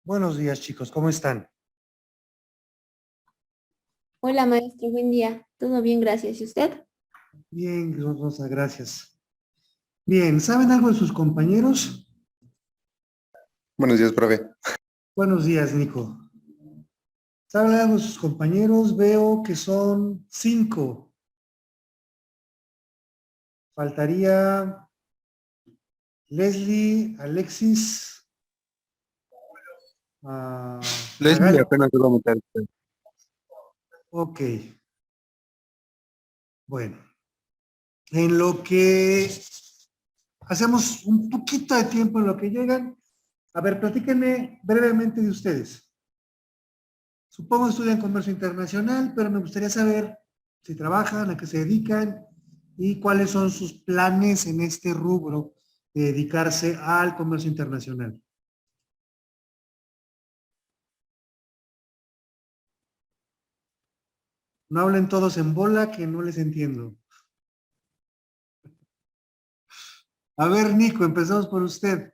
Buenos días, chicos, ¿cómo están? Hola maestro, buen día. ¿Todo bien? Gracias. ¿Y usted? Bien, Rosa, gracias. Bien, ¿saben algo de sus compañeros? Buenos días, profe. Buenos días, Nico. ¿Saben algo de sus compañeros? Veo que son 5. Faltaría Leslie, Alexis, Leslie Magali. apenas iba a meter. Ok, bueno. En lo que hacemos un poquito de tiempo en lo que llegan, a ver, platíquenme brevemente de ustedes. Supongo que estudian comercio internacional, pero me gustaría saber si trabajan, a qué se dedican y cuáles son sus planes en este rubro de dedicarse al comercio internacional. No hablen todos en bola que no les entiendo. A ver, Nico, empezamos por usted.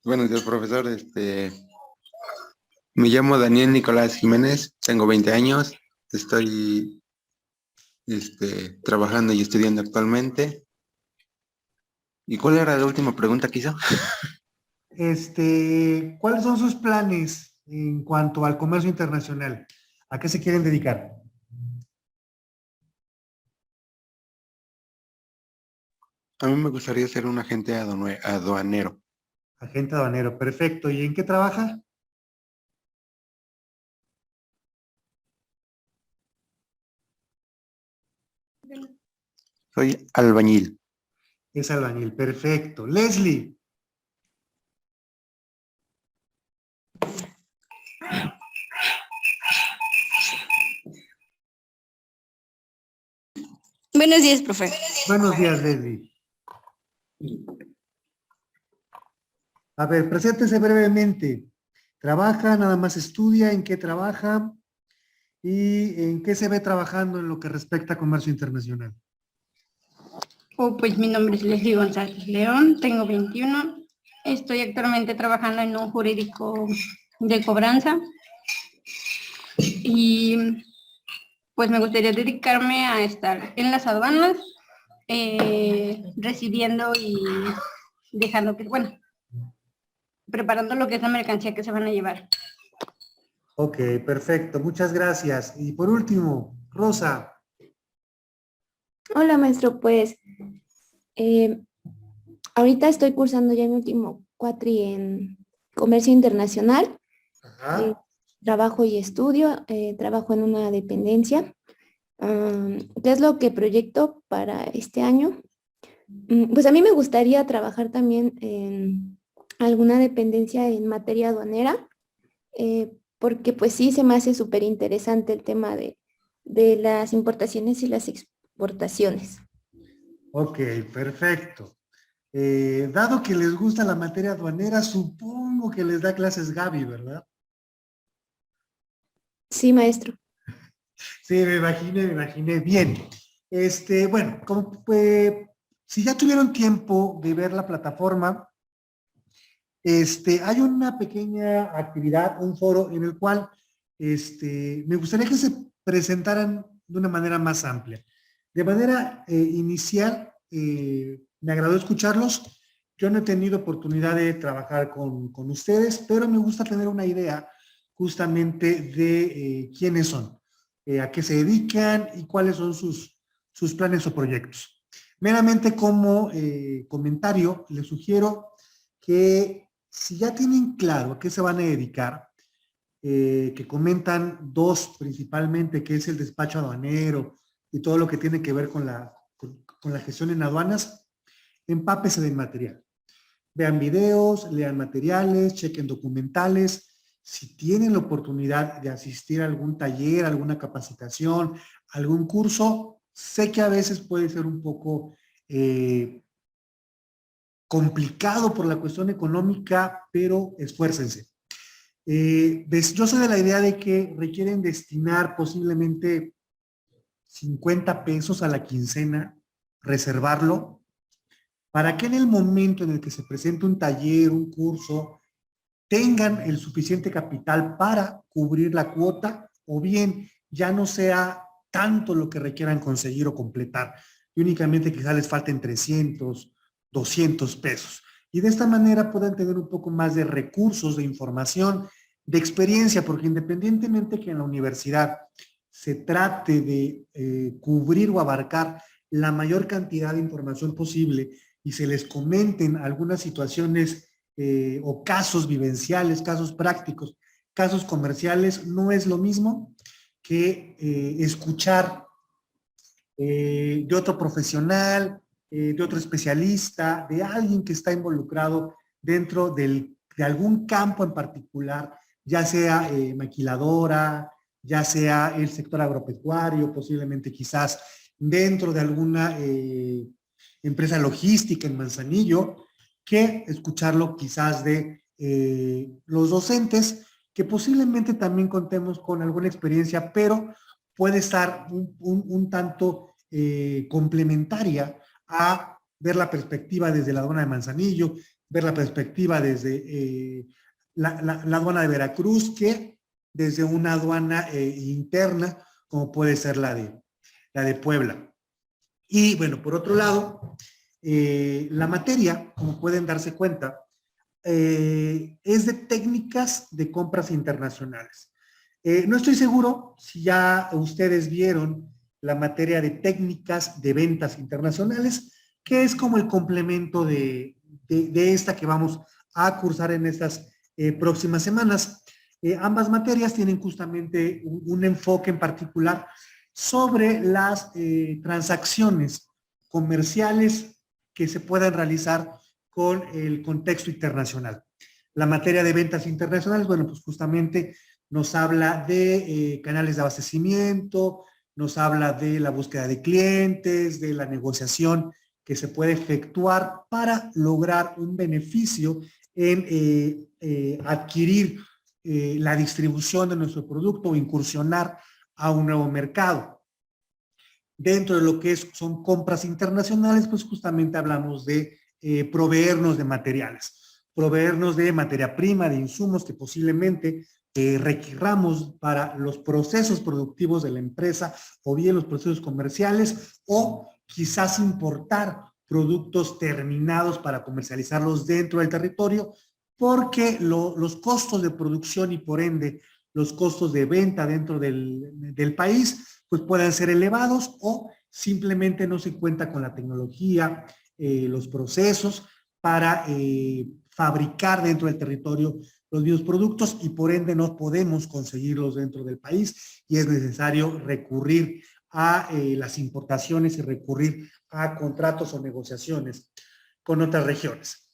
Buenos días, profesor. Me llamo Daniel Nicolás Jiménez, tengo 20 años, estoy trabajando y estudiando actualmente. ¿Y cuál era la última pregunta que hizo? ¿Cuáles son sus planes en cuanto al comercio internacional? ¿A qué se quieren dedicar? A mí me gustaría ser un agente aduanero. Agente aduanero, perfecto. ¿Y en qué trabaja? Soy albañil. Es albañil, perfecto. Leslie, Buenos días, profe. buenos días, Leslie. A ver, preséntese brevemente. ¿Trabaja, nada más estudia, en qué trabaja y en qué se ve trabajando en lo que respecta a comercio internacional? Pues mi nombre es Leslie González León, tengo 21. Estoy actualmente trabajando en un jurídico de cobranza y pues me gustaría dedicarme a estar en las aduanas, recibiendo y dejando que, bueno, preparando lo que es la mercancía que se van a llevar. Ok, perfecto, muchas gracias. Y por último, Rosa, Hola maestro, pues eh, ahorita estoy cursando ya mi último cuatri en comercio internacional. Eh, ajá, Trabajo y estudio, trabajo en una dependencia. ¿Qué es lo que proyecto para este año? Pues a mí me gustaría trabajar también en alguna dependencia en materia aduanera, porque pues sí se me hace súper interesante el tema de las importaciones y las exportaciones. ok, perfecto. Dado que les gusta la materia aduanera, supongo que les da clases Gaby, ¿verdad? Sí, maestro. Sí, me imaginé. Bien. Bueno, si ya tuvieron tiempo de ver la plataforma, hay una pequeña actividad, un foro en el cual me gustaría que se presentaran de una manera más amplia. De manera inicial, me agradó escucharlos. Yo no he tenido oportunidad de trabajar con ustedes, pero me gusta tener una idea justamente de quiénes son, a qué se dedican y cuáles son sus planes o proyectos. Meramente como comentario, les sugiero que si ya tienen claro a qué se van a dedicar, que comentan dos principalmente, que es el despacho aduanero y todo lo que tiene que ver con la gestión en aduanas, empápese del material. Vean videos, lean materiales, chequen documentales. Si tienen la oportunidad de asistir a algún taller, alguna capacitación, algún curso, sé que a veces puede ser un poco complicado por la cuestión económica, pero esfuércense. Yo soy de la idea de que requieren destinar posiblemente 50 pesos a la quincena, reservarlo. para que en el momento en el que se presente un taller, un curso, tengan el suficiente capital para cubrir la cuota, o bien ya no sea tanto lo que requieran conseguir o completar, y únicamente quizás les falten 300, 200 pesos. Y de esta manera puedan tener un poco más de recursos, de información, de experiencia, porque independientemente que en la universidad se trate de cubrir o abarcar la mayor cantidad de información posible y se les comenten algunas situaciones o casos vivenciales, casos prácticos, casos comerciales, no es lo mismo que escuchar de otro profesional, de otro especialista, de alguien que está involucrado dentro de algún campo en particular, ya sea maquiladora, ya sea el sector agropecuario, posiblemente quizás dentro de alguna empresa logística en Manzanillo, que escucharlo quizás de los docentes, que posiblemente también contemos con alguna experiencia, pero puede estar un tanto complementaria a ver la perspectiva desde la aduana de Manzanillo, ver la perspectiva desde la aduana de Veracruz, que desde una aduana interna, como puede ser la de Puebla. Y bueno, por otro lado, la materia, como pueden darse cuenta, es de técnicas de compras internacionales. No estoy seguro si ya ustedes vieron la materia de técnicas de ventas internacionales, que es como el complemento de esta que vamos a cursar en estas próximas semanas. Ambas materias tienen justamente un enfoque en particular sobre las transacciones comerciales que se puedan realizar con el contexto internacional. La materia de ventas internacionales, bueno, pues justamente nos habla de canales de abastecimiento, nos habla de la búsqueda de clientes, de la negociación que se puede efectuar para lograr un beneficio en adquirir la distribución de nuestro producto o incursionar a un nuevo mercado. Dentro de lo que son compras internacionales, pues justamente hablamos de proveernos de materiales, proveernos de materia prima, de insumos que posiblemente requiramos para los procesos productivos de la empresa o bien los procesos comerciales, o quizás importar productos terminados para comercializarlos dentro del territorio, porque los costos de producción y por ende los costos de venta dentro del país pues puedan ser elevados, o simplemente no se cuenta con la tecnología, los procesos para fabricar dentro del territorio los mismos productos, y por ende no podemos conseguirlos dentro del país y es necesario recurrir a las importaciones y recurrir a contratos o negociaciones con otras regiones.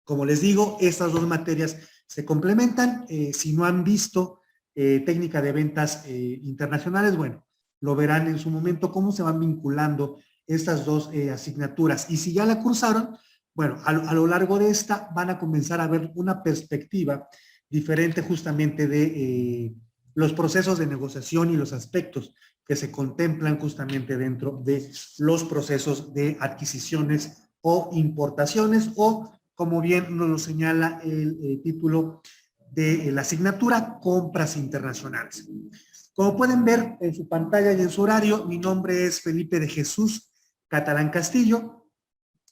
Como les digo, estas dos materias se complementan. Si no han visto técnica de ventas internacionales, bueno, lo verán en su momento cómo se van vinculando estas dos asignaturas. Y si ya la cursaron, bueno, a lo largo de esta van a comenzar a ver una perspectiva diferente justamente de los procesos de negociación y los aspectos que se contemplan justamente dentro de los procesos de adquisiciones o importaciones, o como bien nos lo señala el título de la asignatura, compras internacionales. Como pueden ver en su pantalla y en su horario, mi nombre es Felipe de Jesús Catalán Castillo.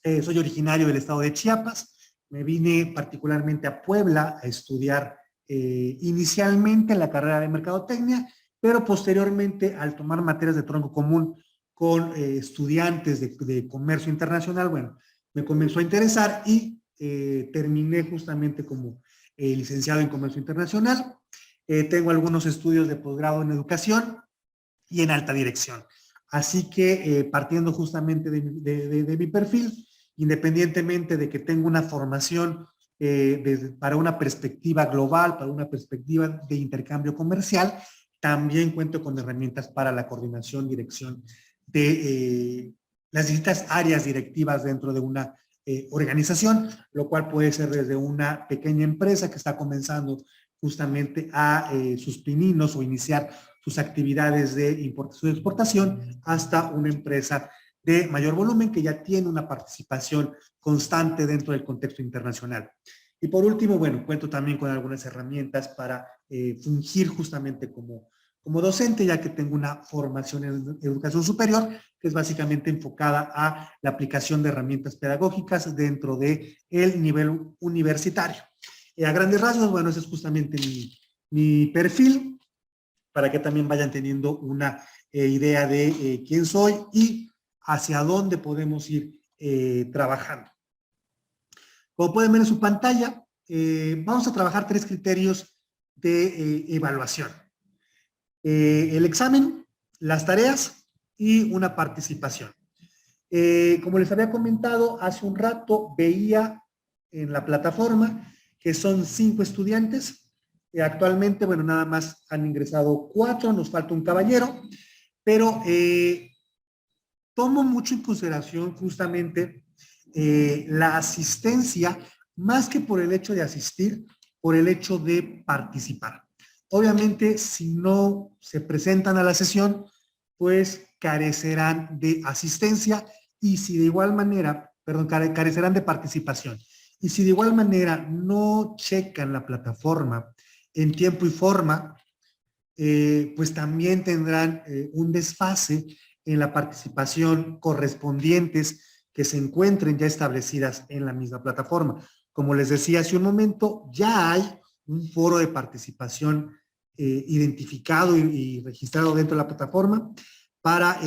Soy originario del estado de Chiapas. Me vine particularmente a Puebla a estudiar inicialmente la carrera de mercadotecnia, pero posteriormente al tomar materias de tronco común con estudiantes de comercio internacional, bueno, me comenzó a interesar y terminé justamente como licenciado en comercio internacional. Tengo algunos estudios de posgrado en educación y en alta dirección. Así que partiendo justamente de mi perfil, independientemente de que tengo una formación para una perspectiva global, para una perspectiva de intercambio comercial, también cuento con herramientas para la coordinación, dirección de las distintas áreas directivas dentro de una organización, lo cual puede ser desde una pequeña empresa que está comenzando justamente a sus pininos o iniciar sus actividades de importación y exportación, hasta una empresa de mayor volumen que ya tiene una participación constante dentro del contexto internacional. Y por último, bueno, cuento también con algunas herramientas para fungir justamente como docente, ya que tengo una formación en educación superior, que es básicamente enfocada a la aplicación de herramientas pedagógicas dentro del nivel universitario. A grandes rasgos, bueno, ese es justamente mi perfil, para que también vayan teniendo una idea de quién soy y hacia dónde podemos ir trabajando. Como pueden ver en su pantalla, vamos a trabajar 3 criterios de evaluación. El examen, las tareas y una participación. Como les había comentado hace un rato, veía en la plataforma que son 5 estudiantes. Actualmente, bueno, nada más han ingresado 4, nos falta un caballero, pero tomo mucho en consideración justamente la asistencia, más que por el hecho de asistir, por el hecho de participar. Obviamente, si no se presentan a la sesión, pues carecerán de asistencia y si de igual manera, perdón, carecerán de participación. Y si de igual manera no checan la plataforma en tiempo y forma, pues también tendrán un desfase en la participación correspondientes que se encuentren ya establecidas en la misma plataforma. Como les decía hace un momento, ya hay un foro de participación identificado y registrado dentro de la plataforma para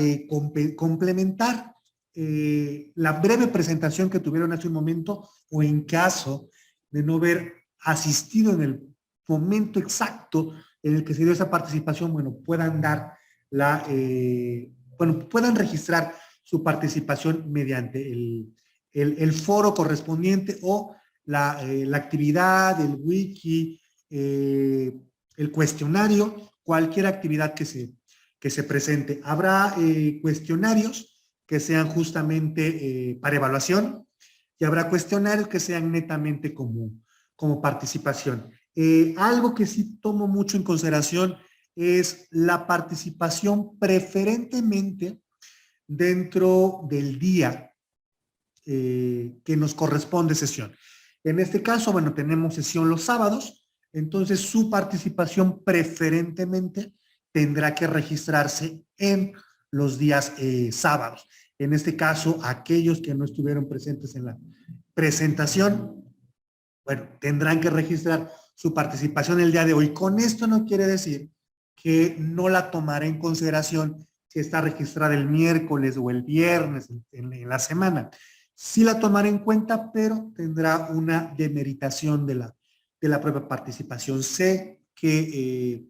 complementar la breve presentación que tuvieron hace un momento o en caso de no haber asistido en el momento exacto en el que se dio esa participación, bueno, puedan dar puedan registrar su participación mediante el foro correspondiente o la actividad, el wiki, el cuestionario, cualquier actividad que se presente. Habrá cuestionarios que sean justamente para evaluación y habrá cuestionarios que sean netamente como participación. Algo que sí tomo mucho en consideración es la participación preferentemente dentro del día que nos corresponde sesión. En este caso, bueno, tenemos sesión los sábados, entonces su participación preferentemente tendrá que registrarse en los días sábados. En este caso, aquellos que no estuvieron presentes en la presentación, bueno, tendrán que registrar su participación el día de hoy. Con esto no quiere decir que no la tomaré en consideración si está registrada el miércoles o el viernes en la semana. Sí la tomaré en cuenta, pero tendrá una demeritación de la propia participación. Sé que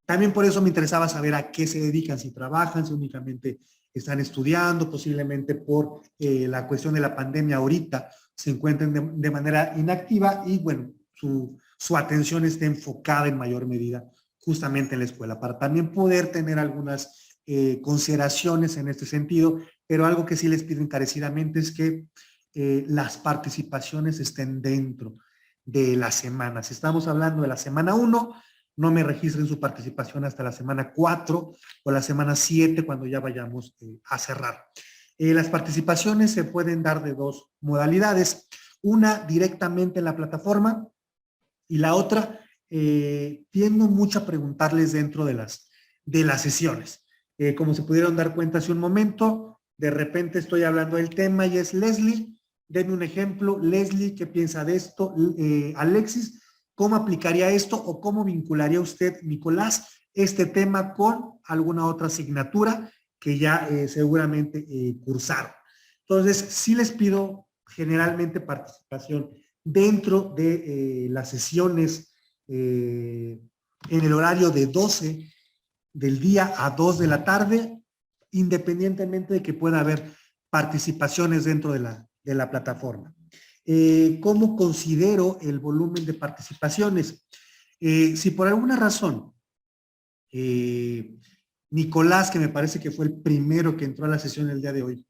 también por eso me interesaba saber a qué se dedican, si trabajan, si únicamente están estudiando, posiblemente por la cuestión de la pandemia ahorita se encuentren de manera inactiva y bueno, su atención esté enfocada en mayor medida justamente en la escuela, para también poder tener algunas consideraciones en este sentido, pero algo que sí les pido encarecidamente es que las participaciones estén dentro de la semana. Si estamos hablando de la semana 1, no me registren su participación hasta la semana 4 o la semana 7 cuando ya vayamos a cerrar. Las participaciones se pueden dar de 2 modalidades, una directamente en la plataforma y la otra tiendo mucho a preguntarles dentro de las sesiones. Como se pudieron dar cuenta hace un momento, de repente estoy hablando del tema y es Leslie, denme un ejemplo, Leslie, ¿qué piensa de esto? Alexis, ¿cómo aplicaría esto o cómo vincularía usted, Nicolás, este tema con alguna otra asignatura que ya seguramente cursaron? Entonces, sí les pido generalmente participación dentro de las sesiones en el horario de 12 del día a 2 de la tarde, independientemente de que pueda haber participaciones dentro de la plataforma. ¿Cómo considero el volumen de participaciones? Si por alguna razón Nicolás, que me parece que fue el primero que entró a la sesión el día de hoy,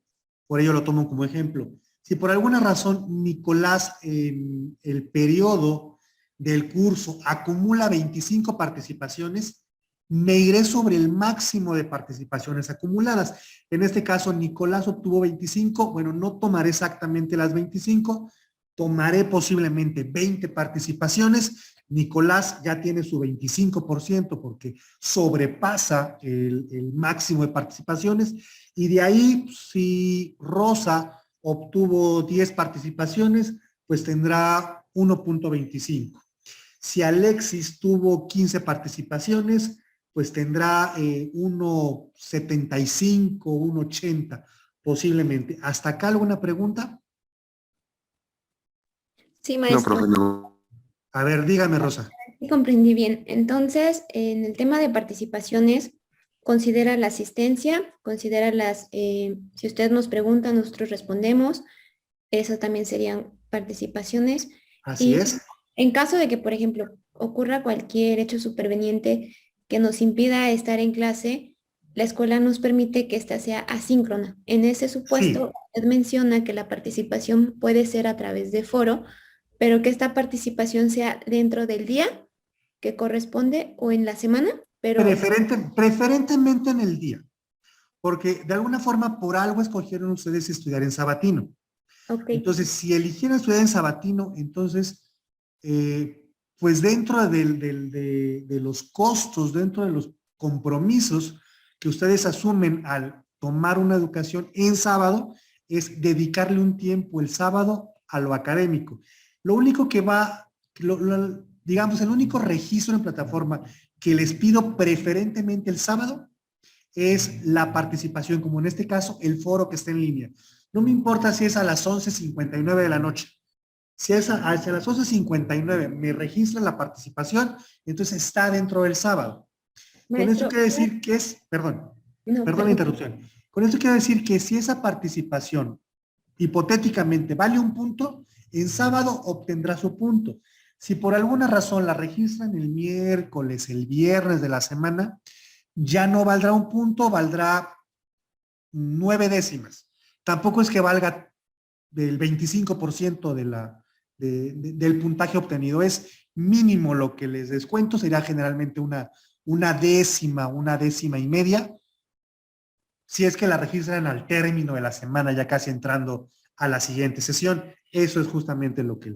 por ello lo tomo como ejemplo, si por alguna razón Nicolás en el periodo del curso acumula 25 participaciones, me iré sobre el máximo de participaciones acumuladas. En este caso, Nicolás obtuvo 25, bueno, no tomaré exactamente las 25, tomaré posiblemente 20 participaciones. Nicolás ya tiene su 25% porque sobrepasa el máximo de participaciones. Y de ahí, si Rosa obtuvo 10 participaciones, pues tendrá 1.25. Si Alexis tuvo 15 participaciones, pues tendrá 1.75, 1.80 posiblemente. ¿Hasta acá alguna pregunta? Sí, No, maestro. profe, no. A ver, dígame, Rosa. Sí, comprendí bien. Entonces, en el tema de participaciones, considera la asistencia, considera si usted nos pregunta, nosotros respondemos. Eso también serían participaciones. Así Y es. en caso de que, por ejemplo, ocurra cualquier hecho superveniente que nos impida estar en clase, la escuela nos permite que ésta sea asíncrona. En ese Sí, supuesto, usted menciona que la participación puede ser a través de foro, pero que esta participación sea dentro del día que corresponde o en la semana, pero preferentemente en el día, porque de alguna forma por algo escogieron ustedes estudiar en sabatino. ok. Entonces, si eligieran estudiar en sabatino, entonces, pues dentro de los costos, dentro de los compromisos que ustedes asumen al tomar una educación en sábado, es dedicarle un tiempo el sábado a lo académico. Lo único que va, digamos, el único registro en plataforma que les pido preferentemente el sábado es la participación, como en este caso, el foro que está en línea. No me importa si es a las 11:59 de la noche. Si es hacia las 11:59 me registra la participación, entonces está dentro del sábado. Con eso Maestro, quiere decir que es, no, perdón la perdón. interrupción. Con eso quiere decir que si esa participación hipotéticamente vale un punto, en sábado obtendrá su punto. Si por alguna razón la registran el miércoles, el viernes de la semana, ya no valdrá un punto, valdrá 9 décimas. Tampoco es que valga del 25% del puntaje obtenido, es mínimo lo que les descuento, sería generalmente una décima, 1,5 décimas, si es que la registran al término de la semana, ya casi entrando a la siguiente sesión. Eso es justamente lo que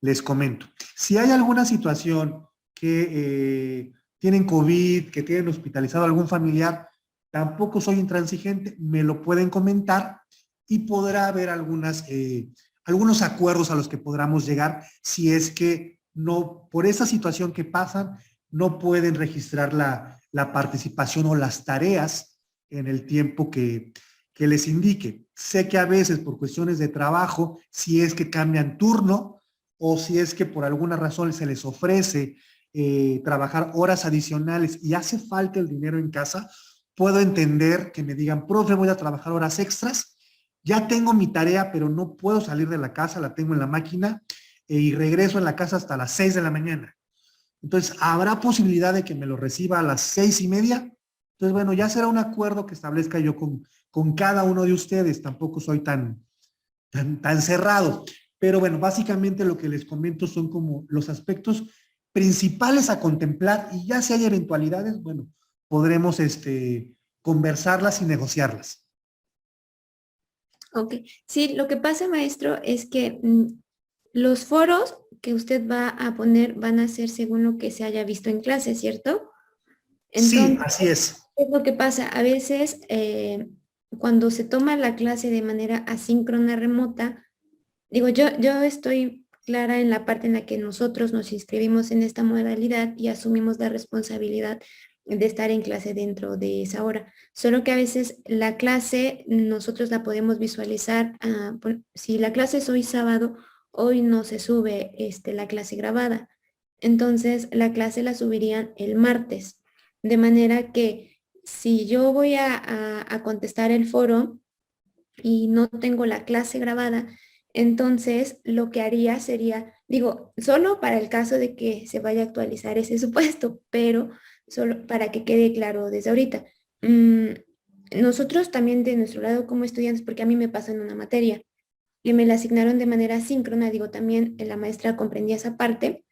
les comento. Si hay alguna situación que tienen COVID, que tienen hospitalizado algún familiar, tampoco soy intransigente, me lo pueden comentar y podrá haber algunos acuerdos a los que podamos llegar si es que no, por esa situación que pasan, no pueden registrar la participación o las tareas en el tiempo que les indique. Sé que a veces por cuestiones de trabajo, si es que cambian turno o si es que por alguna razón se les ofrece trabajar horas adicionales y hace falta el dinero en casa, puedo entender que me digan, profe, voy a trabajar horas extras, ya tengo mi tarea, pero no puedo salir de la casa, la tengo en la máquina y regreso en la casa hasta las 6 de la mañana. Entonces, ¿habrá posibilidad de que me lo reciba a las 6:30? Entonces, bueno, ya será un acuerdo que establezca yo con cada uno de ustedes. Tampoco soy tan cerrado. Pero bueno, básicamente lo que les comento son como los aspectos principales a contemplar y ya si hay eventualidades, bueno, podremos conversarlas y negociarlas. Ok. Sí, lo que pasa, maestro, es que los foros que usted va a poner van a ser según lo que se haya visto en clase, ¿cierto? Sí, Entonces, así es. ¿qué es lo que pasa? A veces, cuando se toma la clase de manera asíncrona remota, digo, yo estoy clara en la parte en la que nosotros nos inscribimos en esta modalidad y asumimos la responsabilidad de estar en clase dentro de esa hora. Solo que a veces la clase nosotros la podemos visualizar, si la clase es hoy sábado, hoy no se sube la clase grabada. Entonces la clase la subirían el martes. De manera que si yo voy a contestar el foro y no tengo la clase grabada, entonces lo que haría sería, digo, solo para el caso de que se vaya a actualizar ese supuesto, pero solo para que quede claro desde ahorita. mm, Nosotros también de nuestro lado como estudiantes, porque a mí me pasó en una materia y me la asignaron de manera síncrona, digo, también la maestra comprendía esa parte,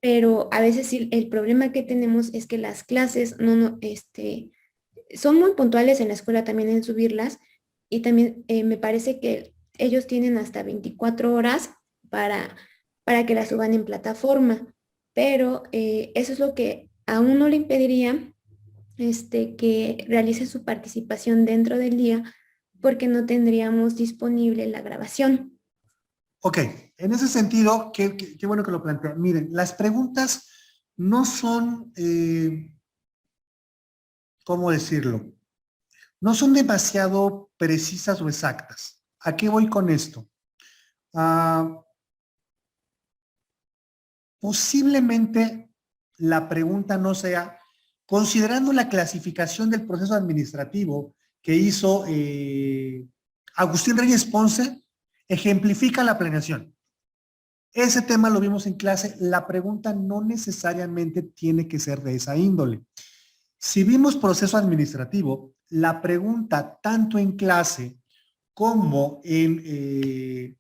pero a veces sí, el problema que tenemos es que las clases son muy puntuales en la escuela también en subirlas y también me parece que ellos tienen hasta 24 horas para, para que las suban en plataforma, pero eso es lo que a uno le impediría que realice su participación dentro del día porque no tendríamos disponible la grabación. Ok, en ese sentido, qué bueno que lo plantean. Miren, las preguntas no son, ¿cómo decirlo? No son demasiado precisas o exactas. ¿A qué voy con esto? Ah, posiblemente la pregunta no sea, considerando la clasificación del proceso administrativo que hizo Agustín Reyes Ponce, ejemplifica la planeación. Ese tema lo vimos en clase. La pregunta no necesariamente tiene que ser de esa índole. Si vimos proceso administrativo, la pregunta tanto en clase como en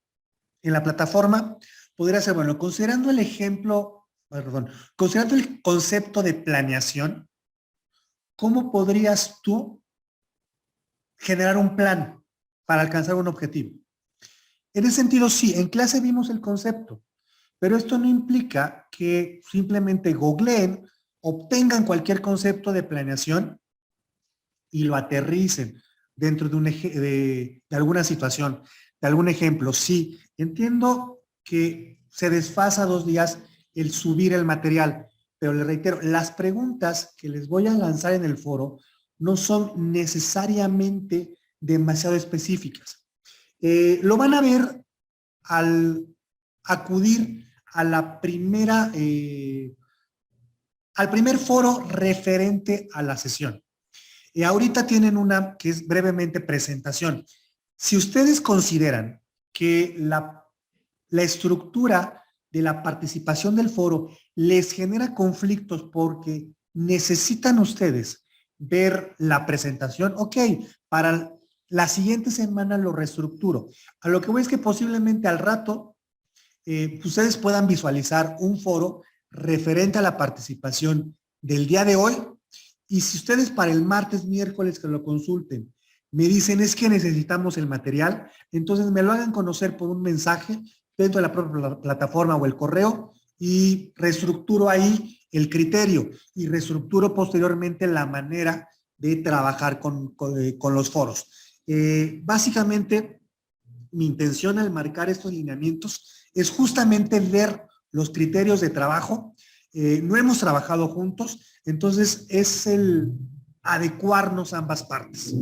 la plataforma podría ser, bueno, considerando el ejemplo, perdón, considerando el concepto de planeación, ¿cómo podrías tú generar un plan para alcanzar un objetivo? En ese sentido, sí, en clase vimos el concepto, pero esto no implica que simplemente googleen, obtengan cualquier concepto de planeación y lo aterricen dentro de alguna situación, de algún ejemplo. Sí, entiendo que se desfasa 2 días el subir el material, pero les reitero, las preguntas que les voy a lanzar en el foro no son necesariamente demasiado específicas. Lo van a ver al acudir a la al primer foro referente a la sesión. Y ahorita tienen una que es brevemente presentación. Si ustedes consideran que la estructura de la participación del foro les genera conflictos porque necesitan ustedes ver la presentación, ok, para la siguiente semana lo reestructuro. A lo que voy es que posiblemente al rato ustedes puedan visualizar un foro referente a la participación del día de hoy. Y si ustedes para el martes, miércoles que lo consulten, me dicen es que necesitamos el material, entonces me lo hagan conocer por un mensaje dentro de la propia plataforma o el correo y reestructuro ahí el criterio y reestructuro posteriormente la manera de trabajar con los foros. Básicamente, mi intención al marcar estos lineamientos es justamente ver los criterios de trabajo. No hemos trabajado juntos, entonces es el adecuarnos a ambas partes.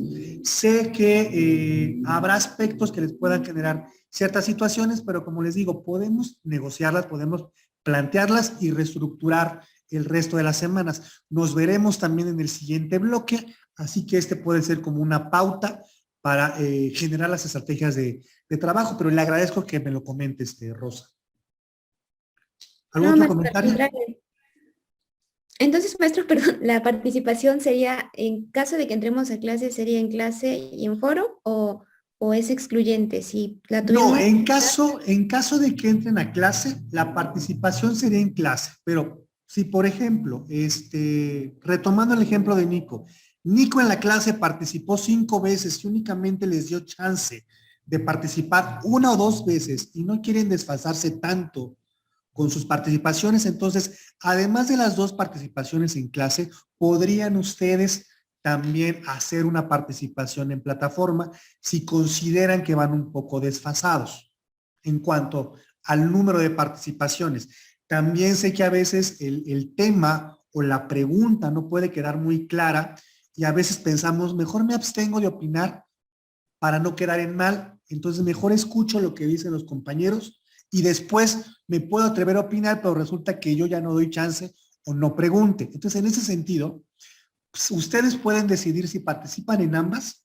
Sé que habrá aspectos que les puedan generar ciertas situaciones, pero como les digo, podemos negociarlas, podemos plantearlas y reestructurar el resto de las semanas. Nos veremos también en el siguiente bloque, así que este puede ser como una pauta para generar las estrategias de trabajo, pero le agradezco que me lo comente, Rosa. ¿Algún No, otro maestro, al comentario? contrario. Entonces, maestro, perdón, la participación sería, en caso de que entremos a clase, ¿sería en clase y en foro o es excluyente? Si la No, tuviéramos... en caso de que entren a clase, la participación sería en clase, pero si por ejemplo, retomando el ejemplo de Nico, Nico en la clase participó 5 veces y únicamente les dio chance de participar 1 o 2 veces y no quieren desfasarse tanto con sus participaciones, entonces, además de las 2 participaciones en clase, podrían ustedes también hacer una participación en plataforma si consideran que van un poco desfasados en cuanto al número de participaciones. También sé que a veces el tema o la pregunta no puede quedar muy clara y a veces pensamos, mejor me abstengo de opinar para no quedar en mal, entonces mejor escucho lo que dicen los compañeros y después me puedo atrever a opinar, pero resulta que yo ya no doy chance o no pregunte. Entonces, en ese sentido, pues, ustedes pueden decidir si participan en ambas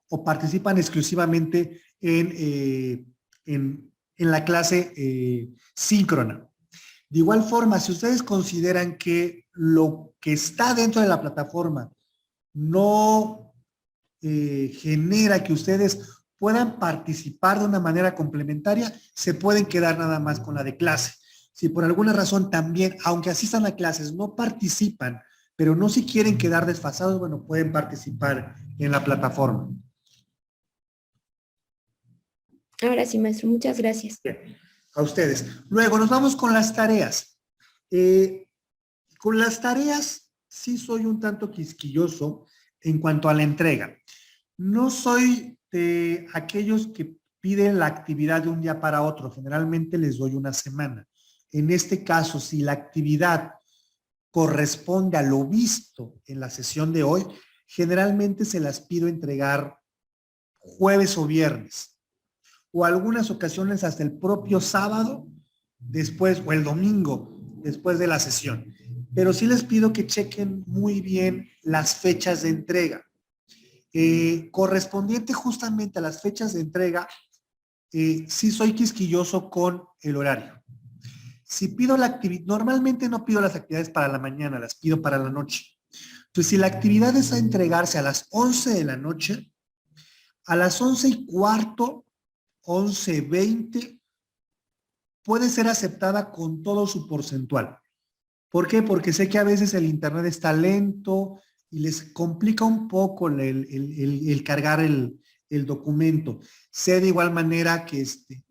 o participan exclusivamente en la clase síncrona. De igual forma, si ustedes consideran que lo que está dentro de la plataforma no genera que ustedes puedan participar de una manera complementaria, se pueden quedar nada más con la de clase. si por alguna razón también, aunque asistan a clases, no participan, pero no si quieren quedar desfasados, bueno, pueden participar en la plataforma. Ahora sí, maestro, muchas gracias. Bien, a ustedes. Luego nos vamos con las tareas. Con las tareas sí soy un tanto quisquilloso en cuanto a la entrega. No soy de aquellos que piden la actividad de un día para otro. Generalmente les doy una semana. En este caso, si la actividad corresponde a lo visto en la sesión de hoy, generalmente se las pido entregar jueves o viernes, o algunas ocasiones hasta el propio sábado, después, o el domingo, después de la sesión. Pero sí les pido que chequen muy bien las fechas de entrega. Correspondiente justamente a las fechas de entrega, sí soy quisquilloso con el horario. Si pido la actividad, normalmente no pido las actividades para la mañana, las pido para la noche. Entonces, si la actividad es a entregarse a las 11 de la noche, a las 11:15, 11:20, puede ser aceptada con todo su porcentual. ¿Por qué? Porque sé que a veces el internet está lento y les complica un poco el cargar el documento. Sé de igual manera que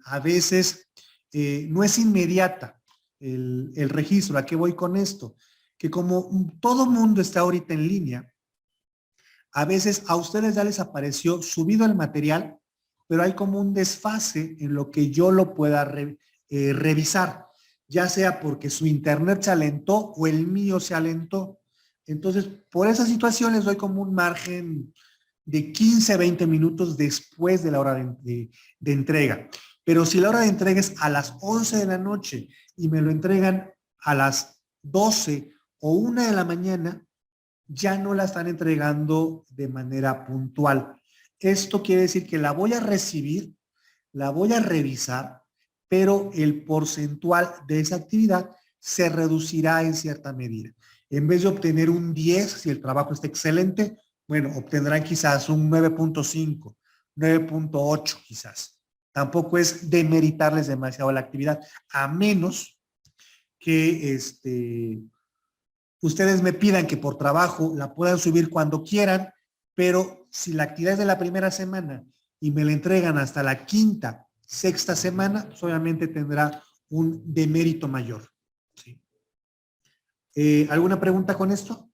a veces no es inmediata el registro. ¿A qué voy con esto? Que como todo mundo está ahorita en línea, a veces a ustedes ya les apareció subido el material, pero hay como un desfase en lo que yo lo pueda revisar, ya sea porque su internet se alentó o el mío se alentó. Entonces, por esa situación les doy como un margen de 15 a 20 minutos después de la hora de entrega. Pero si la hora de entrega es a las 11 de la noche y me lo entregan a las 12 o 1 de la mañana, ya no la están entregando de manera puntual. Esto quiere decir que la voy a recibir, la voy a revisar, pero el porcentual de esa actividad se reducirá en cierta medida. En vez de obtener un 10, si el trabajo está excelente, bueno, obtendrán quizás un 9.5, 9.8 quizás. Tampoco es demeritarles demasiado la actividad, a menos que ustedes me pidan que por trabajo la puedan subir cuando quieran, pero si la actividad es de la primera semana y me la entregan hasta la quinta, sexta semana, pues obviamente tendrá un demérito mayor. ¿Sí? ¿Alguna pregunta con esto?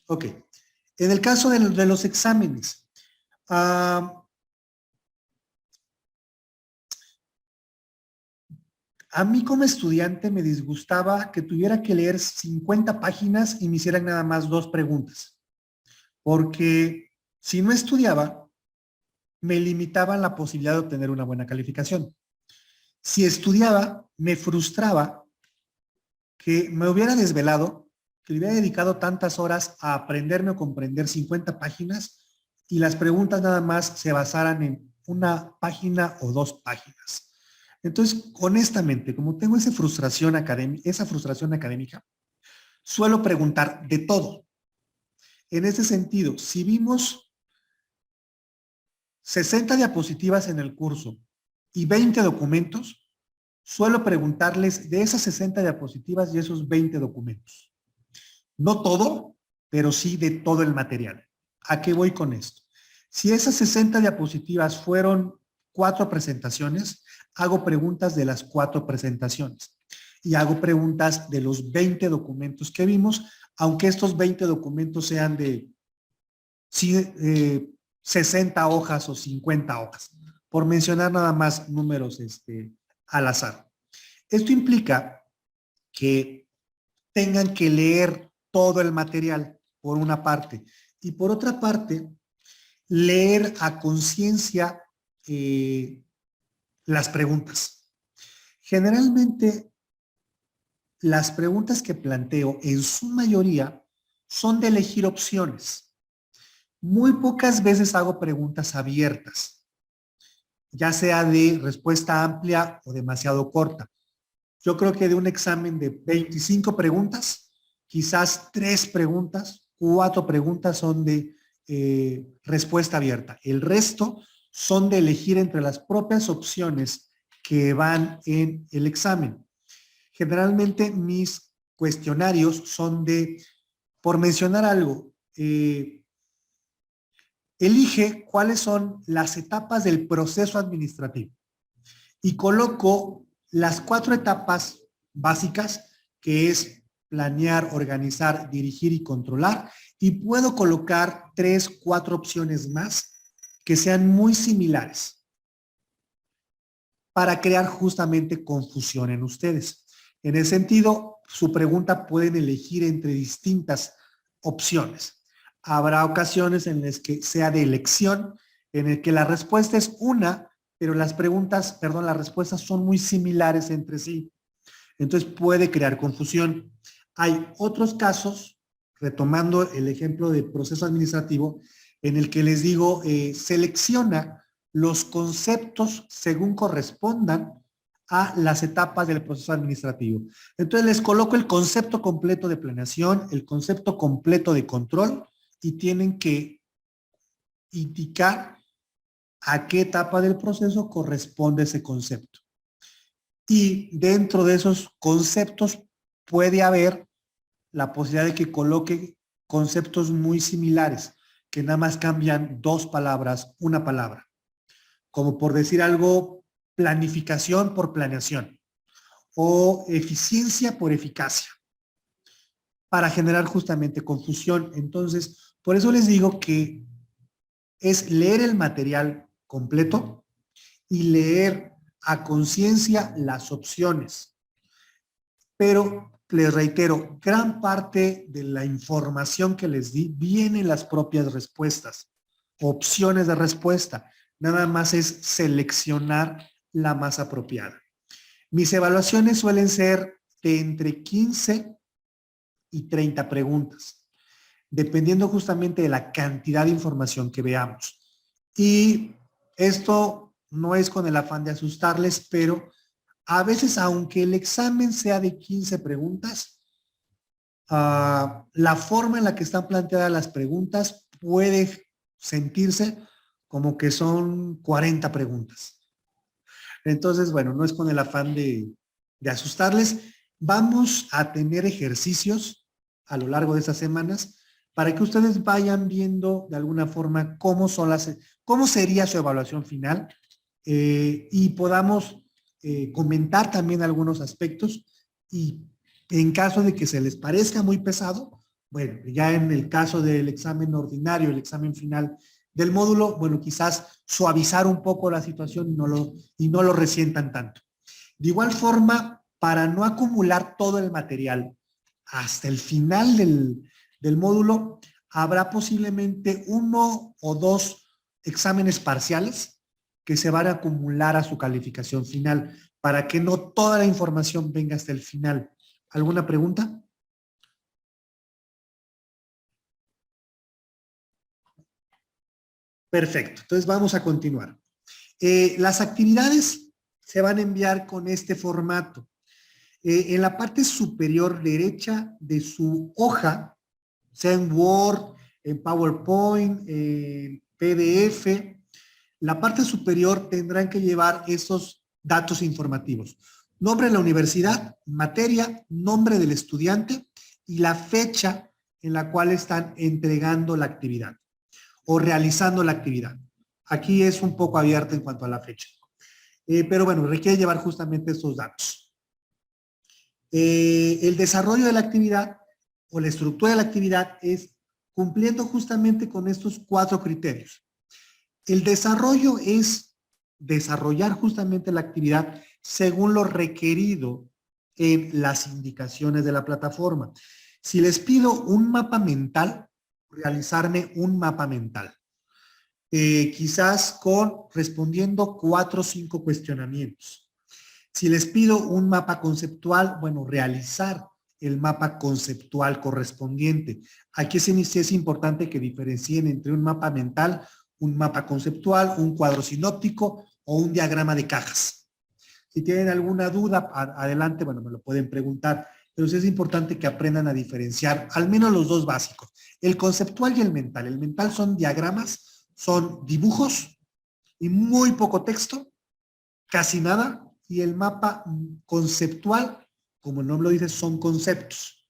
Ok. En el caso de los exámenes, a mí como estudiante me disgustaba que tuviera que leer 50 páginas y me hicieran nada más 2 preguntas. Porque si no estudiaba, me limitaban la posibilidad de obtener una buena calificación. Si estudiaba, me frustraba que me hubiera desvelado, que le hubiera dedicado tantas horas a aprenderme o comprender 50 páginas y las preguntas nada más se basaran en una página o 2 páginas. Entonces, honestamente, como tengo esa frustración académica, suelo preguntar de todo. En ese sentido, si vimos 60 diapositivas en el curso y 20 documentos, suelo preguntarles de esas 60 diapositivas y esos 20 documentos. No todo, pero sí de todo el material. ¿A qué voy con esto? Si esas 60 diapositivas fueron 4 presentaciones, hago preguntas de las 4 presentaciones y hago preguntas de los 20 documentos que vimos, aunque estos 20 documentos sean de 60 hojas o 50 hojas, por mencionar nada más números al azar. Esto implica que tengan que leer todo el material, por una parte, y por otra parte, leer a conciencia las preguntas. Generalmente, las preguntas que planteo en su mayoría son de elegir opciones. Muy pocas veces hago preguntas abiertas, ya sea de respuesta amplia o demasiado corta. Yo creo que de un examen de 25 preguntas, quizás 3 preguntas, 4 preguntas son de respuesta abierta. El resto son de elegir entre las propias opciones que van en el examen. Generalmente mis cuestionarios son de, por mencionar algo, elige cuáles son las etapas del proceso administrativo y coloco las 4 etapas básicas, que es planear, organizar, dirigir y controlar, y puedo colocar 3, 4 opciones más que sean muy similares para crear justamente confusión en ustedes. En ese sentido, su pregunta pueden elegir entre distintas opciones. Habrá ocasiones en las que sea de elección, en el que la respuesta es una, pero las respuestas son muy similares entre sí. Entonces puede crear confusión. Hay otros casos, retomando el ejemplo de proceso administrativo, en el que les digo, selecciona los conceptos según correspondan a las etapas del proceso administrativo. Entonces les coloco el concepto completo de planeación, el concepto completo de control, y tienen que indicar a qué etapa del proceso corresponde ese concepto. Y dentro de esos conceptos puede haber la posibilidad de que coloque conceptos muy similares, que nada más cambian 2 palabras, una palabra. Como por decir algo, planificación por planeación o eficiencia por eficacia, para generar justamente confusión. Entonces, por eso les digo que es leer el material completo y leer a conciencia las opciones. Pero les reitero, gran parte de la información que les di viene en las propias respuestas, opciones de respuesta. Nada más es seleccionar la más apropiada. Mis evaluaciones suelen ser de entre 15 y 30 preguntas, dependiendo justamente de la cantidad de información que veamos. Y esto no es con el afán de asustarles, pero a veces, aunque el examen sea de 15 preguntas, la forma en la que están planteadas las preguntas puede sentirse como que son 40 preguntas. Entonces, bueno, no es con el afán de asustarles. Vamos a tener ejercicios a lo largo de estas semanas para que ustedes vayan viendo de alguna forma cómo sería su evaluación final, y podamos comentar también algunos aspectos, y en caso de que se les parezca muy pesado, bueno, ya en el caso del examen ordinario, el examen final del módulo, bueno, quizás suavizar un poco la situación y no lo resientan tanto. De igual forma, para no acumular todo el material hasta el final del módulo, habrá posiblemente 1 o 2 exámenes parciales que se van a acumular a su calificación final, para que no toda la información venga hasta el final. ¿Alguna pregunta? Perfecto, entonces vamos a continuar. Las actividades se van a enviar con este formato. En la parte superior derecha de su hoja, sea en Word, en PowerPoint, en PDF, la parte superior tendrán que llevar esos datos informativos. Nombre de la universidad, materia, nombre del estudiante y la fecha en la cual están entregando la actividad o realizando la actividad. Aquí es un poco abierto en cuanto a la fecha. Pero bueno, requiere llevar justamente estos datos. El desarrollo de la actividad o la estructura de la actividad es cumpliendo justamente con estos 4 criterios. El desarrollo es desarrollar justamente la actividad según lo requerido en las indicaciones de la plataforma. Si les pido un mapa mental, realizarme un mapa mental. Quizás respondiendo 4 o 5 cuestionamientos. Si les pido un mapa conceptual, bueno, realizar el mapa conceptual correspondiente. Aquí sí es importante que diferencien entre un mapa mental, un mapa conceptual, un cuadro sinóptico o un diagrama de cajas. Si tienen alguna duda, adelante, bueno, me lo pueden preguntar, pero sí es importante que aprendan a diferenciar al menos los 2 básicos, el conceptual y el mental. El mental son diagramas, son dibujos y muy poco texto, casi nada, y el mapa conceptual, como el nombre lo dice, son conceptos.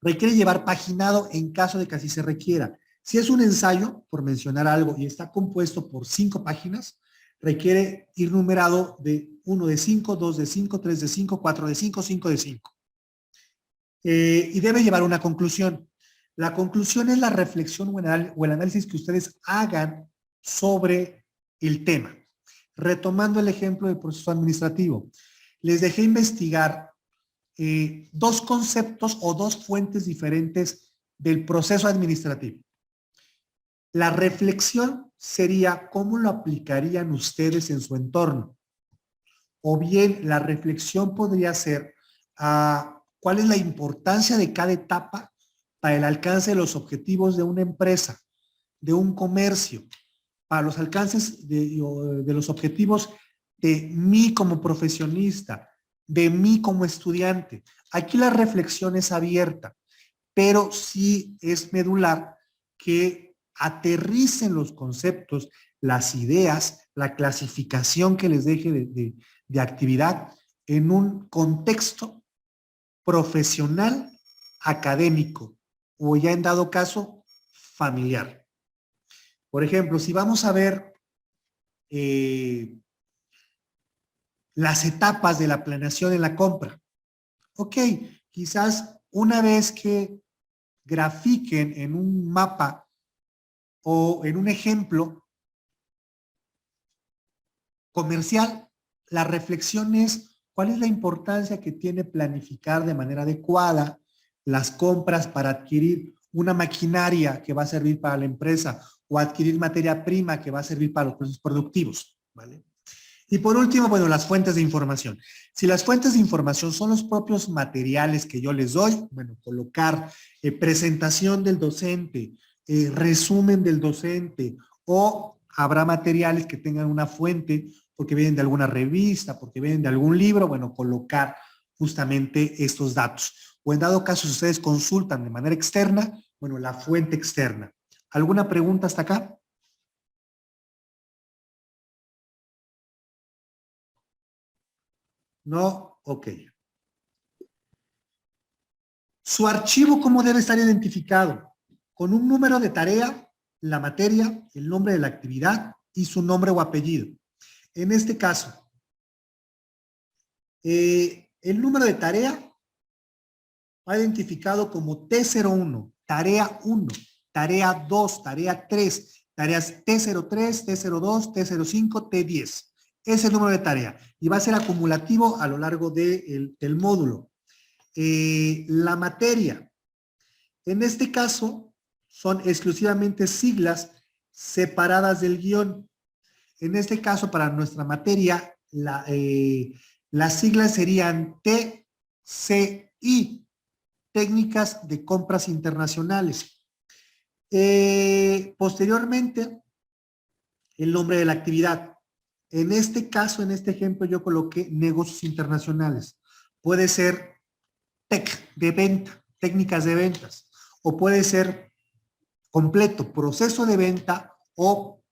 Requiere llevar paginado en caso de que así se requiera. Si es un ensayo, por mencionar algo, y está compuesto por 5 páginas, requiere ir numerado de 1 de 5, 2 de 5, 3 de 5, 4 de 5, 5 de 5. Y debe llevar una conclusión. La conclusión es la reflexión o el análisis que ustedes hagan sobre el tema. Retomando el ejemplo del proceso administrativo, les dejé investigar 2 conceptos o 2 fuentes diferentes del proceso administrativo. La reflexión sería cómo lo aplicarían ustedes en su entorno. O bien la reflexión podría ser cuál es la importancia de cada etapa para el alcance de los objetivos de una empresa, de un comercio, para los alcances de los objetivos de mí como profesionista, de mí como estudiante. Aquí la reflexión es abierta, pero sí es medular que aterricen los conceptos, las ideas, la clasificación que les deje de actividad en un contexto profesional, académico o ya en dado caso familiar. Por ejemplo, si vamos a ver las etapas de la planeación en la compra. Ok, quizás una vez que grafiquen en un mapa o en un ejemplo comercial, la reflexión es cuál es la importancia que tiene planificar de manera adecuada las compras para adquirir una maquinaria que va a servir para la empresa o adquirir materia prima que va a servir para los procesos productivos, ¿vale? Y por último, bueno, las fuentes de información. Si las fuentes de información son los propios materiales que yo les doy, bueno, colocar presentación del docente, resumen del docente, o habrá materiales que tengan una fuente porque vienen de alguna revista, porque vienen de algún libro, bueno, colocar justamente estos datos. O en dado caso, si ustedes consultan de manera externa, bueno, la fuente externa. ¿Alguna pregunta hasta acá? No, ok. Su archivo, ¿cómo debe estar identificado? Con un número de tarea, la materia, el nombre de la actividad y su nombre o apellido. En este caso, el número de tarea va identificado como T01, tarea 1, tarea 2, tarea 3, tareas T03, T02, T05, T10. Ese es el número de tarea y va a ser acumulativo a lo largo del módulo. La materia, en este caso, son exclusivamente siglas separadas del guión. En este caso, para nuestra materia, las siglas serían TCI, Técnicas de Compras Internacionales. Posteriormente, el nombre de la actividad. En este caso, en este ejemplo, yo coloqué negocios internacionales. Puede ser TEC de venta, técnicas de ventas, o puede ser completo, proceso de venta o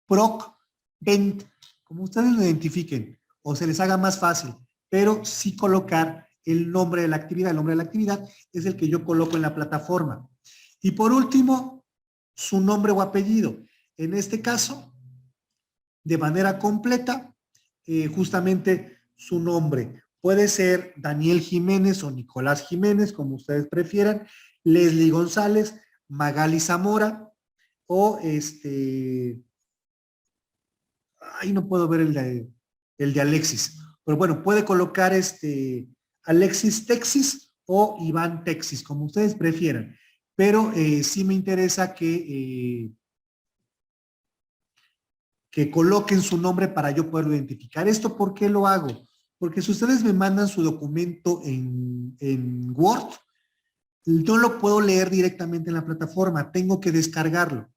PROC venta, como ustedes lo identifiquen o se les haga más fácil, pero sí colocar el nombre de la actividad. El nombre de la actividad es el que yo coloco en la plataforma. Y por último, su nombre o apellido. En este caso, de manera completa, justamente su nombre. Puede ser Daniel Jiménez o Nicolás Jiménez, como ustedes prefieran, Leslie González, Magali Zamora, o ahí no puedo ver el de Alexis, pero bueno, puede colocar Alexis Texis o Iván Texis, como ustedes prefieran, pero sí me interesa que coloquen su nombre para yo poderlo identificar. ¿Esto por qué lo hago? Porque si ustedes me mandan su documento en Word, no lo puedo leer directamente en la plataforma, tengo que descargarlo.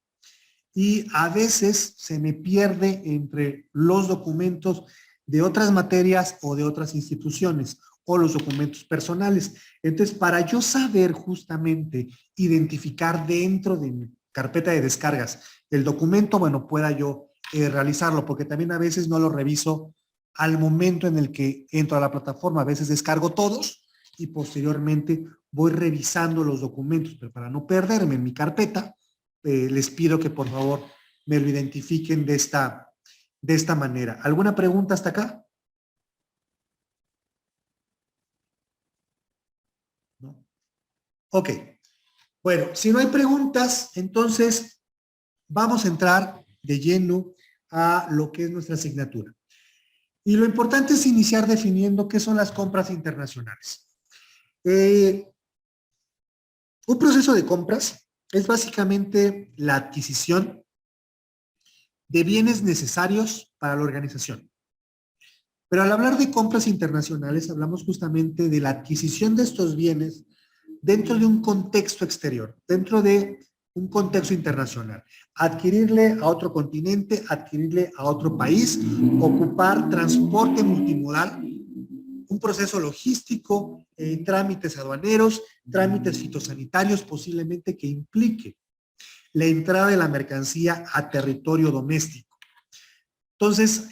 Y a veces se me pierde entre los documentos de otras materias o de otras instituciones o los documentos personales. Entonces, para yo saber justamente identificar dentro de mi carpeta de descargas el documento, bueno, pueda yo realizarlo, porque también a veces no lo reviso al momento en el que entro a la plataforma. A veces descargo todos y posteriormente voy revisando los documentos, pero para no perderme en mi carpeta, les pido que por favor me lo identifiquen de esta manera. ¿Alguna pregunta hasta acá? ¿No? Ok. Bueno, si no hay preguntas, entonces vamos a entrar de lleno a lo que es nuestra asignatura. Y lo importante es iniciar definiendo qué son las compras internacionales. Un proceso de compras es básicamente la adquisición de bienes necesarios para la organización. Pero al hablar de compras internacionales, hablamos justamente de la adquisición de estos bienes dentro de un contexto exterior, dentro de un contexto internacional. Adquirirle a otro continente, adquirirle a otro país, ocupar transporte multimodal, un proceso logístico, trámites aduaneros, trámites fitosanitarios, posiblemente que implique la entrada de la mercancía a territorio doméstico. Entonces,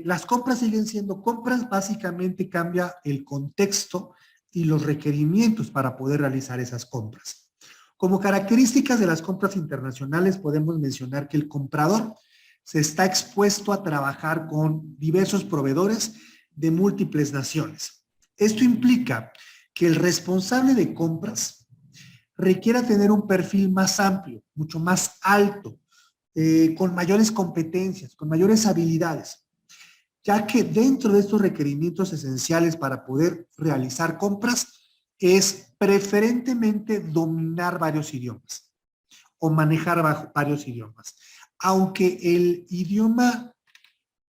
las compras siguen siendo compras, básicamente cambia el contexto y los requerimientos para poder realizar esas compras. Como características de las compras internacionales podemos mencionar que el comprador se está expuesto a trabajar con diversos proveedores de múltiples naciones. Esto implica que el responsable de compras requiera tener un perfil más amplio, mucho más alto, con mayores competencias, con mayores habilidades, ya que dentro de estos requerimientos esenciales para poder realizar compras es preferentemente dominar varios idiomas o manejar varios idiomas. Aunque el idioma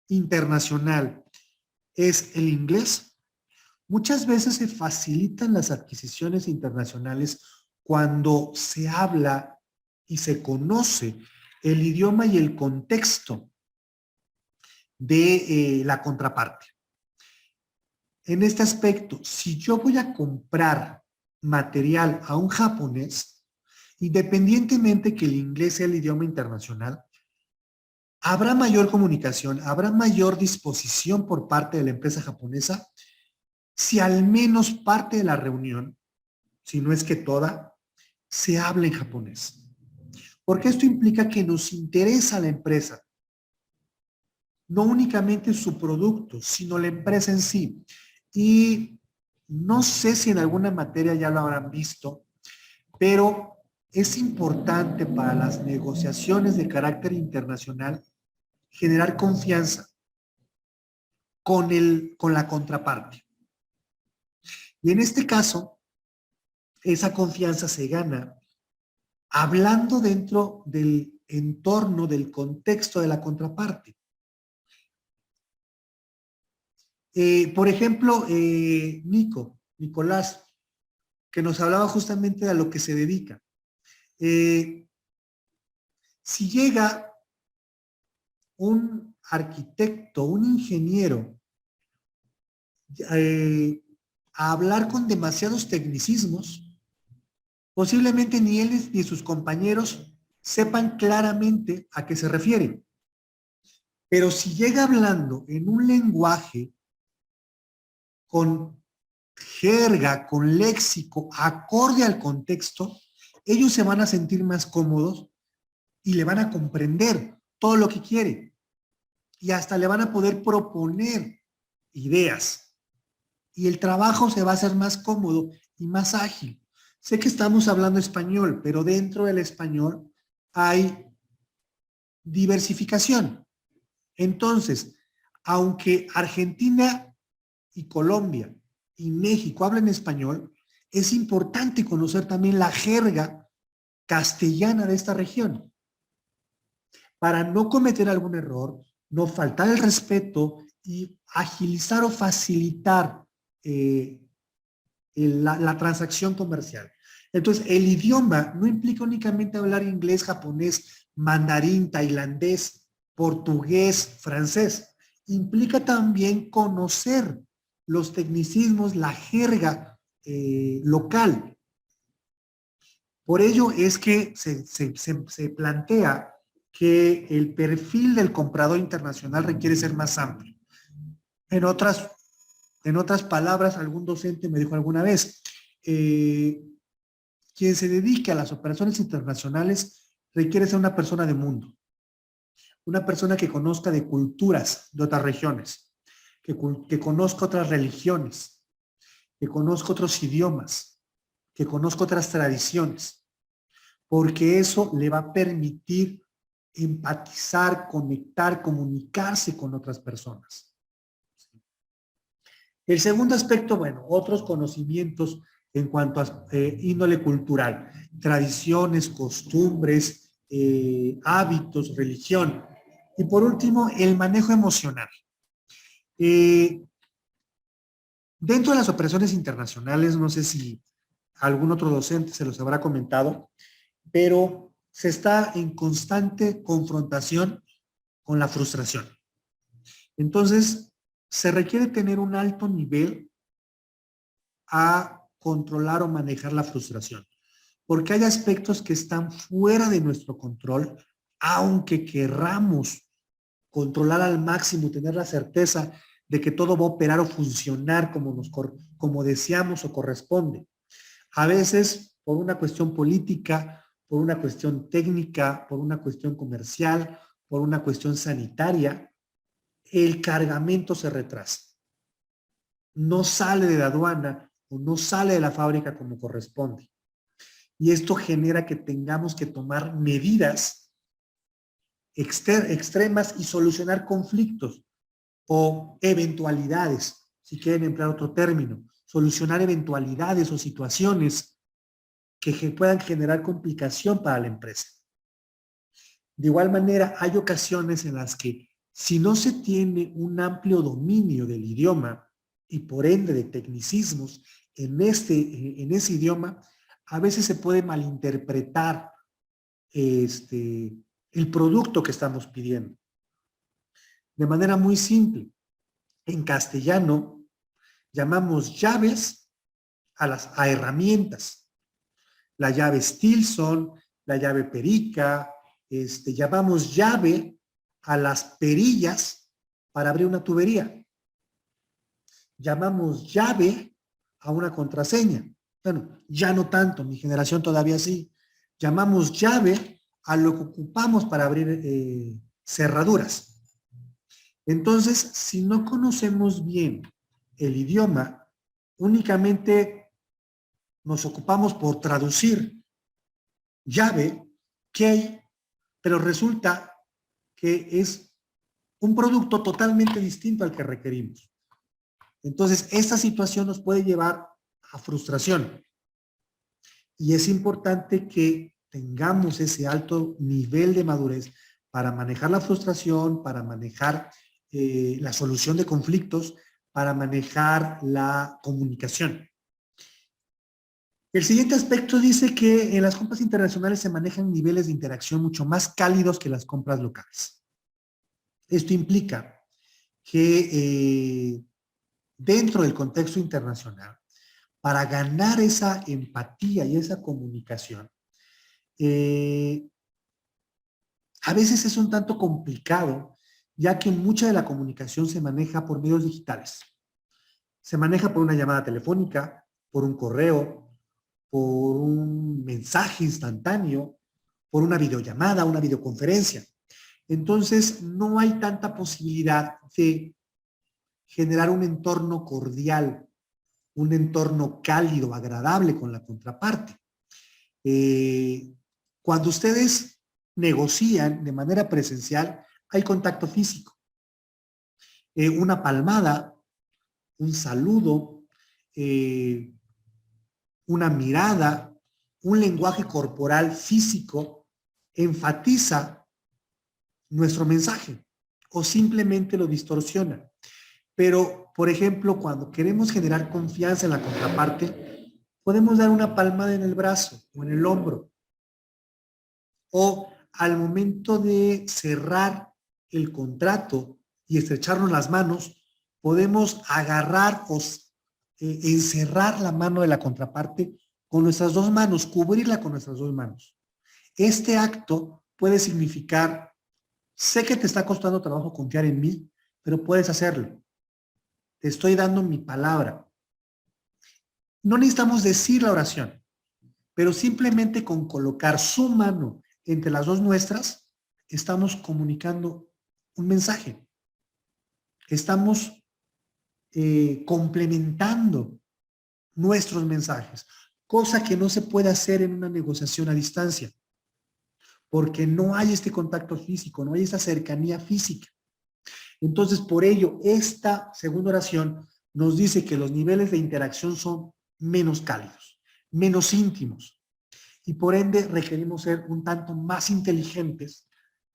internacional es el inglés, muchas veces se facilitan las adquisiciones internacionales cuando se habla y se conoce el idioma y el contexto de la contraparte. En este aspecto, si yo voy a comprar material a un japonés, independientemente que el inglés sea el idioma internacional, habrá mayor comunicación, habrá mayor disposición por parte de la empresa japonesa si al menos parte de la reunión, si no es que toda, se habla en japonés. Porque esto implica que nos interesa a la empresa, no únicamente su producto, sino la empresa en sí. Y no sé si en alguna materia ya lo habrán visto, pero es importante para las negociaciones de carácter internacional generar confianza con la contraparte. Y en este caso, esa confianza se gana hablando dentro del entorno, del contexto de la contraparte. Por ejemplo, Nicolás, que nos hablaba justamente de a lo que se dedica. Si llega un arquitecto, un ingeniero, a hablar con demasiados tecnicismos, posiblemente ni él ni sus compañeros sepan claramente a qué se refiere. Pero si llega hablando en un lenguaje con jerga, con léxico, acorde al contexto, ellos se van a sentir más cómodos y le van a comprender todo lo que quiere. Y hasta le van a poder proponer ideas. Y el trabajo se va a hacer más cómodo y más ágil. Sé que estamos hablando español, pero dentro del español hay diversificación. Entonces, aunque Argentina y Colombia y México hablen español, es importante conocer también la jerga castellana de esta región para no cometer algún error, no faltar el respeto y agilizar o facilitar la transacción comercial. Entonces, el idioma no implica únicamente hablar inglés, japonés, mandarín, tailandés, portugués, francés. Implica también conocer los tecnicismos, la jerga local. Por ello es que se plantea que el perfil del comprador internacional requiere ser más amplio. En otras palabras, algún docente me dijo alguna vez, quien se dedique a las operaciones internacionales requiere ser una persona de mundo, una persona que conozca de culturas de otras regiones, que conozca otras religiones, que conozca otros idiomas, que conozca otras tradiciones, porque eso le va a permitir empatizar, conectar, comunicarse con otras personas. El segundo aspecto, bueno, otros conocimientos en cuanto a índole cultural, tradiciones, costumbres, hábitos, religión. Y por último, el manejo emocional. Dentro de las operaciones internacionales, no sé si algún otro docente se los habrá comentado, pero se está en constante confrontación con la frustración. Entonces, se requiere tener un alto nivel a controlar o manejar la frustración, porque hay aspectos que están fuera de nuestro control, aunque querramos controlar al máximo, tener la certeza de que todo va a operar o funcionar como deseamos o corresponde. A veces, por una cuestión política, por una cuestión técnica, por una cuestión comercial, por una cuestión sanitaria, el cargamento se retrasa. No sale de la aduana o no sale de la fábrica como corresponde. Y esto genera que tengamos que tomar medidas extremas y solucionar conflictos o eventualidades, si quieren emplear otro término, solucionar eventualidades o situaciones que puedan generar complicación para la empresa. De igual manera, hay ocasiones en las que si no se tiene un amplio dominio del idioma y por ende de tecnicismos en ese idioma, a veces se puede malinterpretar el producto que estamos pidiendo. De manera muy simple, en castellano llamamos llaves a herramientas. La llave Stilson, la llave Perica, llamamos llave a las perillas para abrir una tubería. Llamamos llave a una contraseña. Bueno, ya no tanto, mi generación todavía sí. Llamamos llave a lo que ocupamos para abrir cerraduras. Entonces, si no conocemos bien el idioma, únicamente nos ocupamos por traducir llave, key, pero resulta que es un producto totalmente distinto al que requerimos. Entonces, esta situación nos puede llevar a frustración. Y es importante que tengamos ese alto nivel de madurez para manejar la frustración, para manejar la solución de conflictos, para manejar la comunicación. El siguiente aspecto dice que en las compras internacionales se manejan niveles de interacción mucho más cálidos que las compras locales. Esto implica que dentro del contexto internacional, para ganar esa empatía y esa comunicación, a veces es un tanto complicado, ya que mucha de la comunicación se maneja por medios digitales. Se maneja por una llamada telefónica, por un correo, por un mensaje instantáneo, por una videollamada, una videoconferencia. Entonces, no hay tanta posibilidad de generar un entorno cordial, un entorno cálido, agradable con la contraparte. Cuando ustedes negocian de manera presencial, hay contacto físico. Una palmada, un saludo, una mirada, un lenguaje corporal físico enfatiza nuestro mensaje o simplemente lo distorsiona. Pero, por ejemplo, cuando queremos generar confianza en la contraparte, podemos dar una palmada en el brazo o en el hombro. O al momento de cerrar el contrato y estrecharnos las manos, podemos agarrar o encerrar la mano de la contraparte con nuestras dos manos, cubrirla con nuestras dos manos. Este acto puede significar, sé que te está costando trabajo confiar en mí, pero puedes hacerlo. Te estoy dando mi palabra. No necesitamos decir la oración, pero simplemente con colocar su mano entre las dos nuestras, estamos comunicando un mensaje. Estamos complementando nuestros mensajes, cosa que no se puede hacer en una negociación a distancia, porque no hay este contacto físico, no hay esta cercanía física. Entonces, por ello, esta segunda oración nos dice que los niveles de interacción son menos cálidos, menos íntimos, y por ende requerimos ser un tanto más inteligentes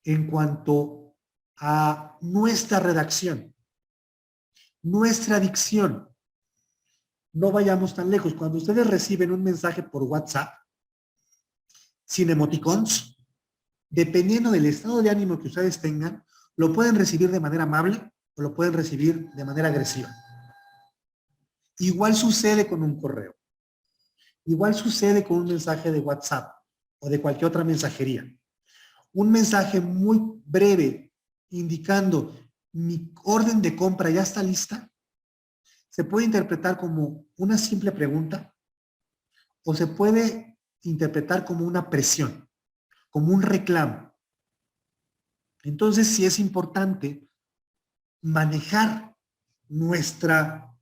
en cuanto a nuestra redacción, nuestra dicción. No vayamos tan lejos. Cuando ustedes reciben un mensaje por WhatsApp, sin emoticons, dependiendo del estado de ánimo que ustedes tengan, lo pueden recibir de manera amable o lo pueden recibir de manera agresiva. Igual sucede con un correo. Igual sucede con un mensaje de WhatsApp o de cualquier otra mensajería. Un mensaje muy breve indicando mi orden de compra ya está lista, se puede interpretar como una simple pregunta o se puede interpretar como una presión, como un reclamo. Entonces, sí es importante manejar nuestro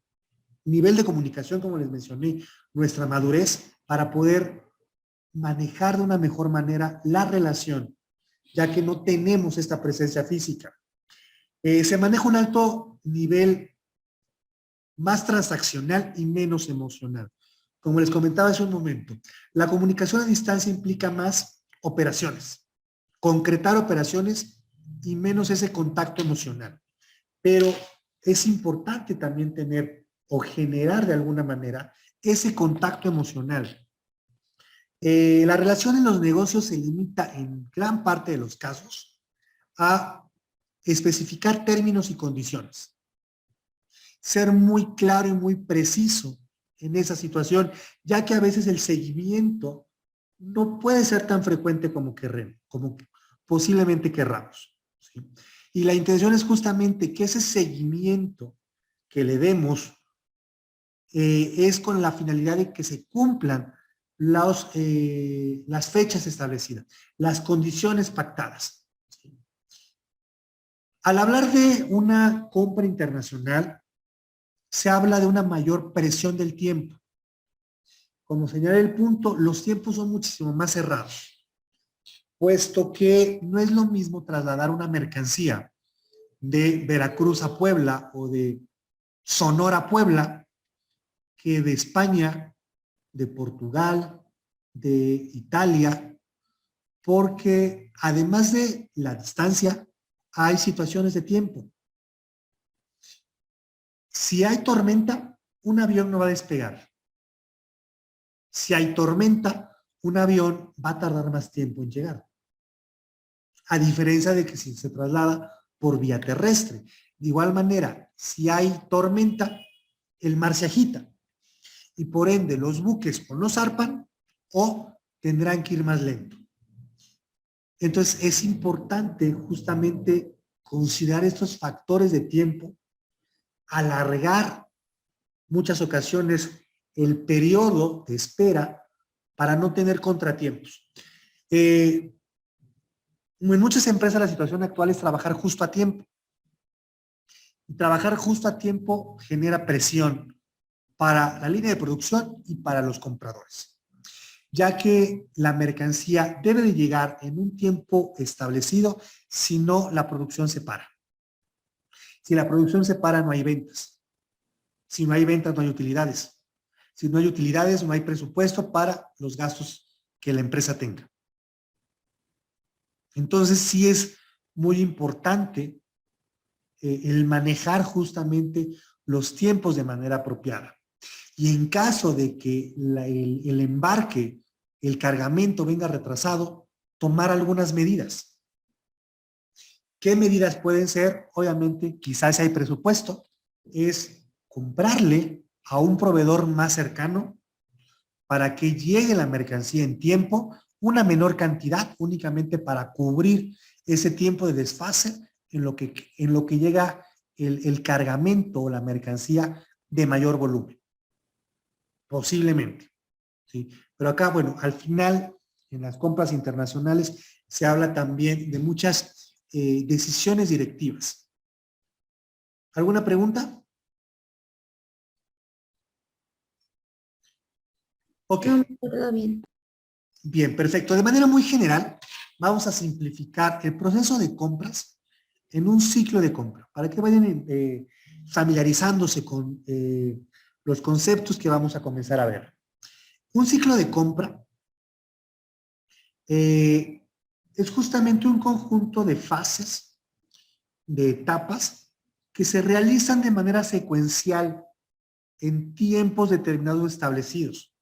nivel de comunicación, como les mencioné, nuestra madurez, para poder manejar de una mejor manera la relación, ya que no tenemos esta presencia física. Se maneja un alto nivel más transaccional y menos emocional. Como les comentaba hace un momento, la comunicación a distancia implica más operaciones, concretar operaciones y menos ese contacto emocional. Pero es importante también tener o generar de alguna manera ese contacto emocional. La relación en los negocios se limita en gran parte de los casos a especificar términos y condiciones. Ser muy claro y muy preciso en esa situación, ya que a veces el seguimiento no puede ser tan frecuente como posiblemente querramos, ¿sí? Y la intención es justamente que ese seguimiento que le demos es con la finalidad de que se cumplan las fechas establecidas, las condiciones pactadas, ¿sí? Al hablar de una compra internacional, se habla de una mayor presión del tiempo. Como señala el punto, los tiempos son muchísimo más cerrados, puesto que no es lo mismo trasladar una mercancía de Veracruz a Puebla o de Sonora a Puebla que de España, de Portugal, de Italia, porque además de la distancia, hay situaciones de tiempo. Si hay tormenta, un avión no va a despegar. Si hay tormenta, un avión va a tardar más tiempo en llegar. A diferencia de que si se traslada por vía terrestre. De igual manera, si hay tormenta, el mar se agita. Y por ende, los buques o no zarpan o tendrán que ir más lento. Entonces, es importante justamente considerar estos factores de tiempo, alargar muchas ocasiones el periodo de espera para no tener contratiempos. En muchas empresas la situación actual es trabajar justo a tiempo. Y trabajar justo a tiempo genera presión para la línea de producción y para los compradores, ya que la mercancía debe de llegar en un tiempo establecido, si no la producción se para. Si la producción se para, no hay ventas. Si no hay ventas, no hay utilidades. Si no hay utilidades, no hay presupuesto para los gastos que la empresa tenga. Entonces, sí es muy importante el manejar justamente los tiempos de manera apropiada. Y en caso de que el embarque, el cargamento venga retrasado, tomar algunas medidas. ¿Qué medidas pueden ser? Obviamente, quizás si hay presupuesto, es comprarle a un proveedor más cercano para que llegue la mercancía en tiempo una menor cantidad únicamente para cubrir ese tiempo de desfase en lo que llega el cargamento o la mercancía de mayor volumen. Posiblemente. ¿Sí? Pero acá, bueno, al final, en las compras internacionales, se habla también de muchas decisiones directivas. ¿Alguna pregunta? Ok. No, todo bien. Bien, perfecto. De manera muy general, vamos a simplificar el proceso de compras en un ciclo de compra, para que vayan familiarizándose con los conceptos que vamos a comenzar a ver. Un ciclo de compra es justamente un conjunto de fases, de etapas, que se realizan de manera secuencial en tiempos determinados establecidos.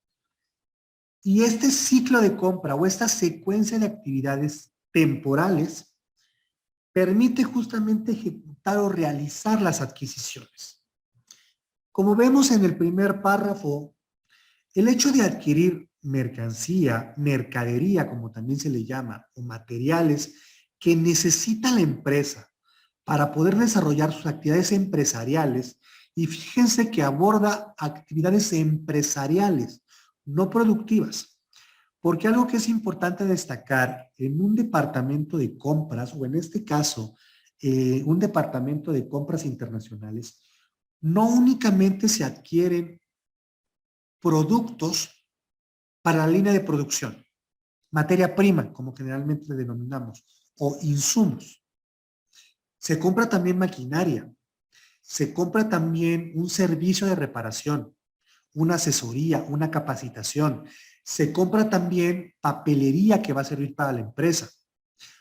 Y este ciclo de compra o esta secuencia de actividades temporales permite justamente ejecutar o realizar las adquisiciones. Como vemos en el primer párrafo, el hecho de adquirir mercancía, mercadería, como también se le llama, o materiales que necesita la empresa para poder desarrollar sus actividades empresariales, y fíjense que aborda actividades empresariales, no productivas. Porque algo que es importante destacar en un departamento de compras, o en este caso, un departamento de compras internacionales, no únicamente se adquieren productos para la línea de producción, materia prima, como generalmente le denominamos, o insumos. Se compra también maquinaria, se compra también un servicio de reparación, una asesoría, una capacitación. Se compra también papelería que va a servir para la empresa,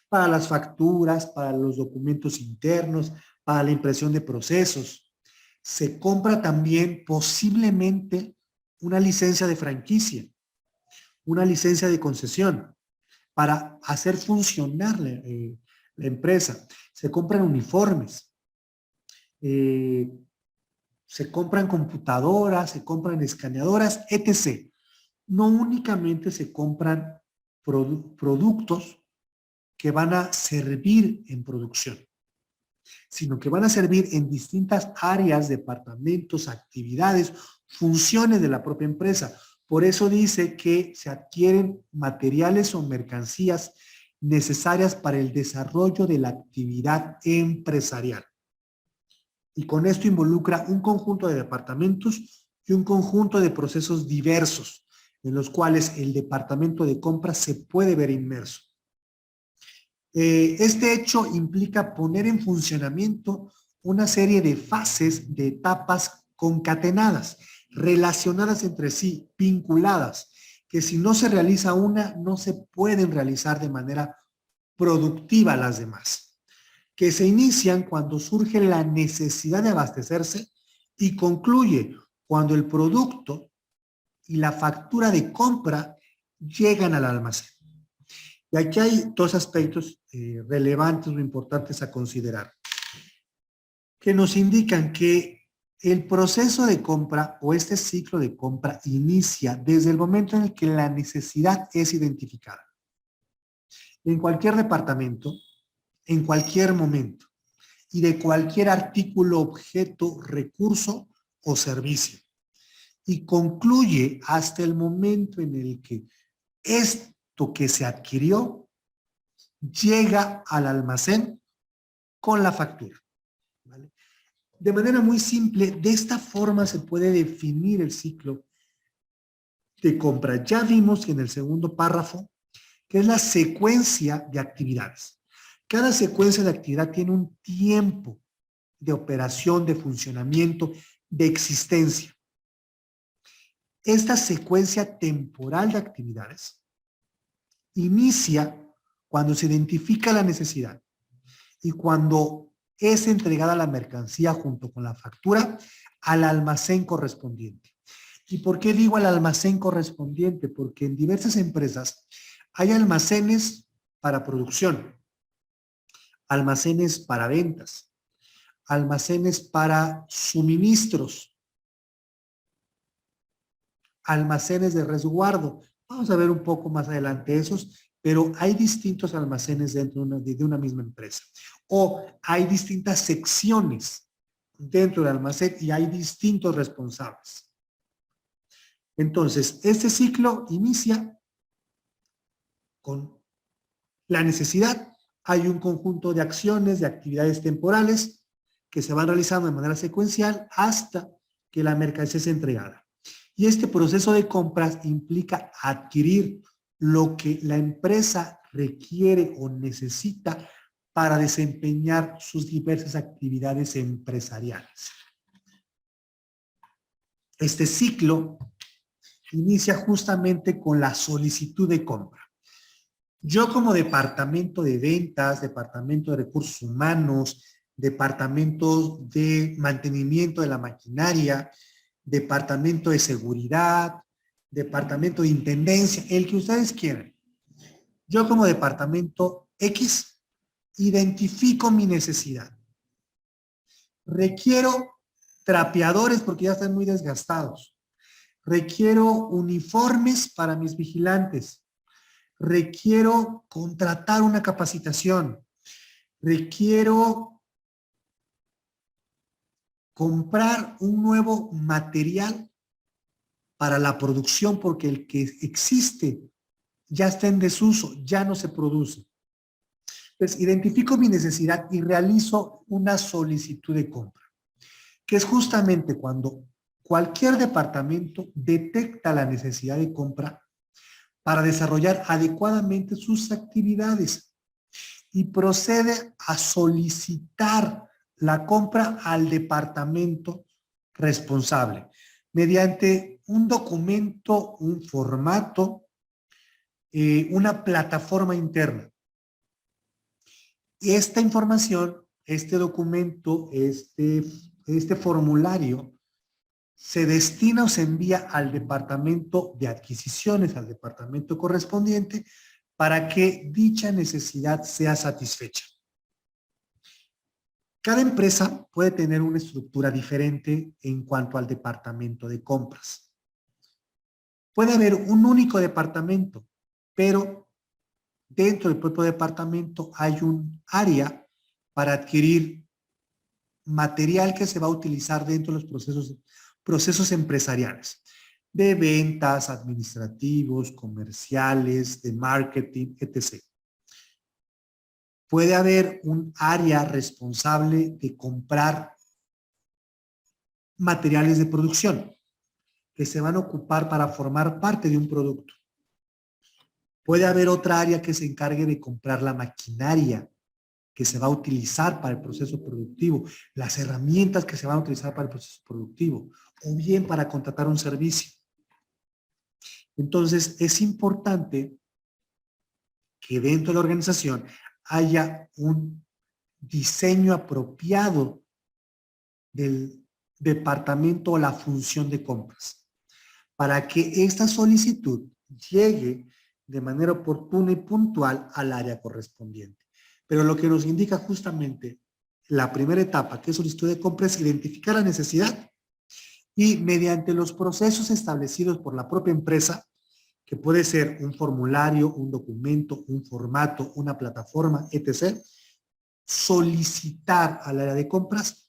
para las facturas, para los documentos internos, para la impresión de procesos. Se compra también posiblemente una licencia de franquicia, una licencia de concesión para hacer funcionar la empresa. Se compran uniformes, se compran computadoras, se compran escaneadoras, etc. No únicamente se compran productos que van a servir en producción, sino que van a servir en distintas áreas, departamentos, actividades, funciones de la propia empresa. Por eso dice que se adquieren materiales o mercancías necesarias para el desarrollo de la actividad empresarial. Y con esto involucra un conjunto de departamentos y un conjunto de procesos diversos, en los cuales el departamento de compras se puede ver inmerso. Este hecho implica poner en funcionamiento una serie de fases, de etapas concatenadas, relacionadas entre sí, vinculadas, que si no se realiza una, no se pueden realizar de manera productiva las demás, que se inician cuando surge la necesidad de abastecerse y concluye cuando el producto y la factura de compra llegan al almacén. Y aquí hay dos aspectos relevantes o importantes a considerar, que nos indican que el proceso de compra o este ciclo de compra inicia desde el momento en el que la necesidad es identificada. En cualquier departamento, en cualquier momento, y de cualquier artículo, objeto, recurso o servicio. Y concluye hasta el momento en el que esto que se adquirió llega al almacén con la factura. ¿Vale? De manera muy simple, de esta forma se puede definir el ciclo de compra. Ya vimos en el segundo párrafo que es la secuencia de actividades. Cada secuencia de actividad tiene un tiempo de operación, de funcionamiento, de existencia. Esta secuencia temporal de actividades inicia cuando se identifica la necesidad y cuando es entregada la mercancía junto con la factura al almacén correspondiente. ¿Y por qué digo al almacén correspondiente? Porque en diversas empresas hay almacenes para producción, almacenes para ventas, almacenes para suministros, almacenes de resguardo. Vamos a ver un poco más adelante esos, pero hay distintos almacenes dentro de una misma empresa. O hay distintas secciones dentro del almacén y hay distintos responsables. Entonces, este ciclo inicia con la necesidad. Hay un conjunto de acciones, de actividades temporales que se van realizando de manera secuencial hasta que la mercancía es entregada. Y este proceso de compras implica adquirir lo que la empresa requiere o necesita para desempeñar sus diversas actividades empresariales. Este ciclo inicia justamente con la solicitud de compra. Yo como departamento de ventas, departamento de recursos humanos, departamento de mantenimiento de la maquinaria, departamento de seguridad, departamento de intendencia, el que ustedes quieran. Yo como departamento X identifico mi necesidad. Requiero trapeadores porque ya están muy desgastados. Requiero uniformes para mis vigilantes. Requiero contratar una capacitación. Requiero comprar un nuevo material para la producción porque el que existe ya está en desuso, ya no se produce. Entonces, identifico mi necesidad y realizo una solicitud de compra, que es justamente cuando cualquier departamento detecta la necesidad de compra para desarrollar adecuadamente sus actividades y procede a solicitar la compra al departamento responsable mediante un documento, un formato, una plataforma interna. Esta información, este documento, este formulario se destina o se envía al departamento de adquisiciones, al departamento correspondiente, para que dicha necesidad sea satisfecha. Cada empresa puede tener una estructura diferente en cuanto al departamento de compras. Puede haber un único departamento, pero dentro del propio departamento hay un área para adquirir material que se va a utilizar dentro de los procesos empresariales, de ventas, administrativos, comerciales, de marketing, etc. Puede haber un área responsable de comprar materiales de producción que se van a ocupar para formar parte de un producto. Puede haber otra área que se encargue de comprar la maquinaria que se va a utilizar para el proceso productivo, las herramientas que se van a utilizar para el proceso productivo, o bien para contratar un servicio. Entonces, es importante que dentro de la organización haya un diseño apropiado del departamento o la función de compras, para que esta solicitud llegue de manera oportuna y puntual al área correspondiente. Pero lo que nos indica justamente la primera etapa, que es solicitud de compras, es identificar la necesidad y mediante los procesos establecidos por la propia empresa, que puede ser un formulario, un documento, un formato, una plataforma, etc., solicitar al área de compras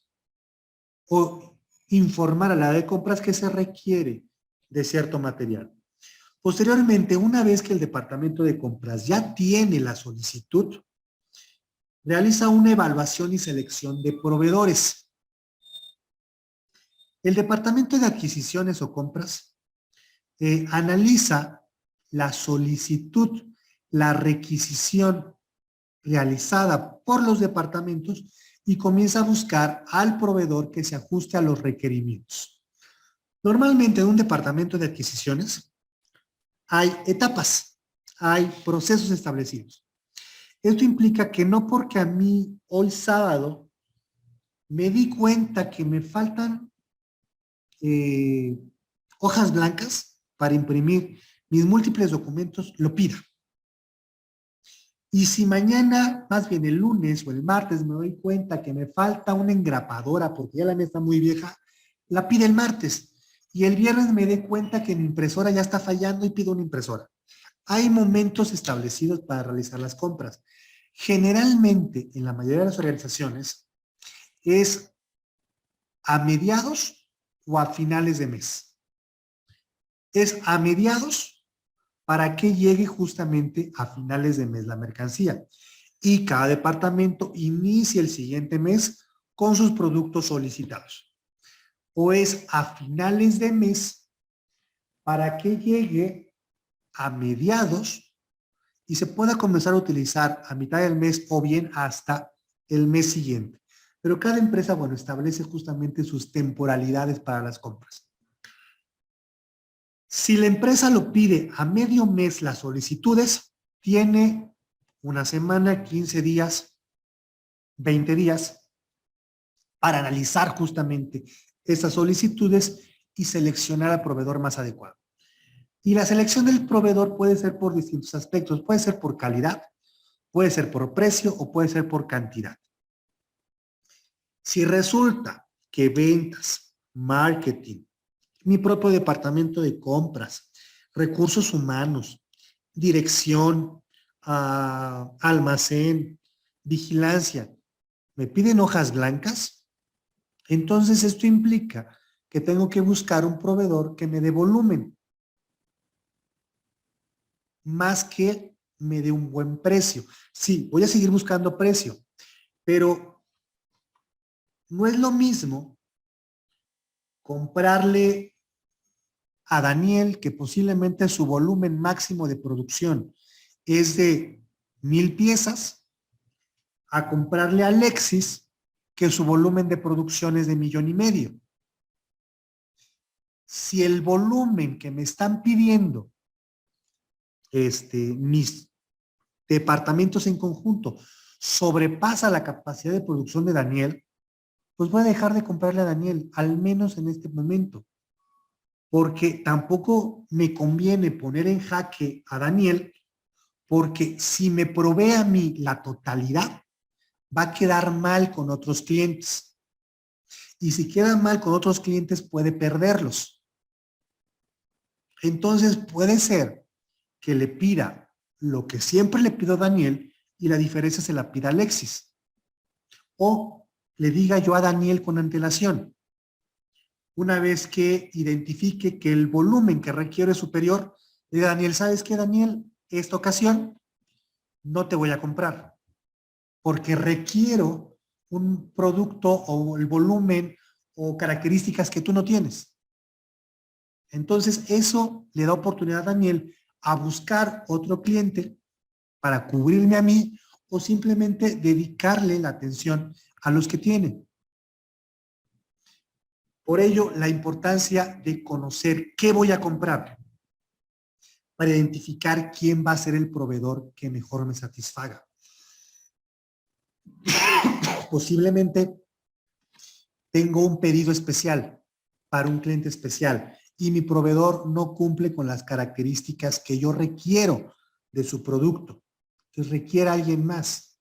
o informar al área de compras que se requiere de cierto material. Posteriormente, una vez que el departamento de compras ya tiene la solicitud, realiza una evaluación y selección de proveedores. El departamento de adquisiciones o compras analiza la solicitud, la requisición realizada por los departamentos y comienza a buscar al proveedor que se ajuste a los requerimientos. Normalmente en un departamento de adquisiciones hay etapas, hay procesos establecidos. Esto implica que no porque a mí hoy sábado me di cuenta que me faltan hojas blancas para imprimir mis múltiples documentos, lo pida. Y si mañana, más bien el lunes o el martes, me doy cuenta que me falta una engrapadora porque ya la mía está muy vieja, la pide el martes. Y el viernes me dé cuenta que mi impresora ya está fallando y pido una impresora. Hay momentos establecidos para realizar las compras. Generalmente, en la mayoría de las organizaciones, es a mediados o a finales de mes. Es a mediados para que llegue justamente a finales de mes la mercancía. Y cada departamento inicia el siguiente mes con sus productos solicitados. O es a finales de mes para que llegue a mediados y se pueda comenzar a utilizar a mitad del mes o bien hasta el mes siguiente. Pero cada empresa, bueno, establece justamente sus temporalidades para las compras. Si la empresa lo pide a medio mes las solicitudes, tiene una semana, 15 días, 20 días para analizar justamente esas solicitudes y seleccionar al proveedor más adecuado. Y la selección del proveedor puede ser por distintos aspectos. Puede ser por calidad, puede ser por precio o puede ser por cantidad. Si resulta que ventas, marketing, mi propio departamento de compras, recursos humanos, dirección, almacén, vigilancia, me piden hojas blancas, entonces esto implica que tengo que buscar un proveedor que me dé volumen, más que me dé un buen precio. Sí, voy a seguir buscando precio, pero no es lo mismo comprarle a Daniel, que posiblemente su volumen máximo de producción es de 1000 piezas, a comprarle a Alexis, que su volumen de producción es de 1,5 millones. Si el volumen que me están pidiendo mis departamentos en conjunto sobrepasa la capacidad de producción de Daniel, pues voy a dejar de comprarle a Daniel, al menos en este momento. Porque tampoco me conviene poner en jaque a Daniel, porque si me provee a mí la totalidad, va a quedar mal con otros clientes. Y si queda mal con otros clientes, puede perderlos. Entonces puede ser que le pida lo que siempre le pido a Daniel y la diferencia se la pida a Alexis. O le diga yo a Daniel con antelación. Una vez que identifique que el volumen que requiere es superior, le diga a Daniel, ¿sabes qué, Daniel? Esta ocasión no te voy a comprar porque requiero un producto o el volumen o características que tú no tienes. Entonces, eso le da oportunidad a Daniel a buscar otro cliente para cubrirme a mí o simplemente dedicarle la atención a los que tiene. Por ello, la importancia de conocer qué voy a comprar para identificar quién va a ser el proveedor que mejor me satisfaga. Posiblemente tengo un pedido especial para un cliente especial y mi proveedor no cumple con las características que yo requiero de su producto. Entonces requiere a alguien más.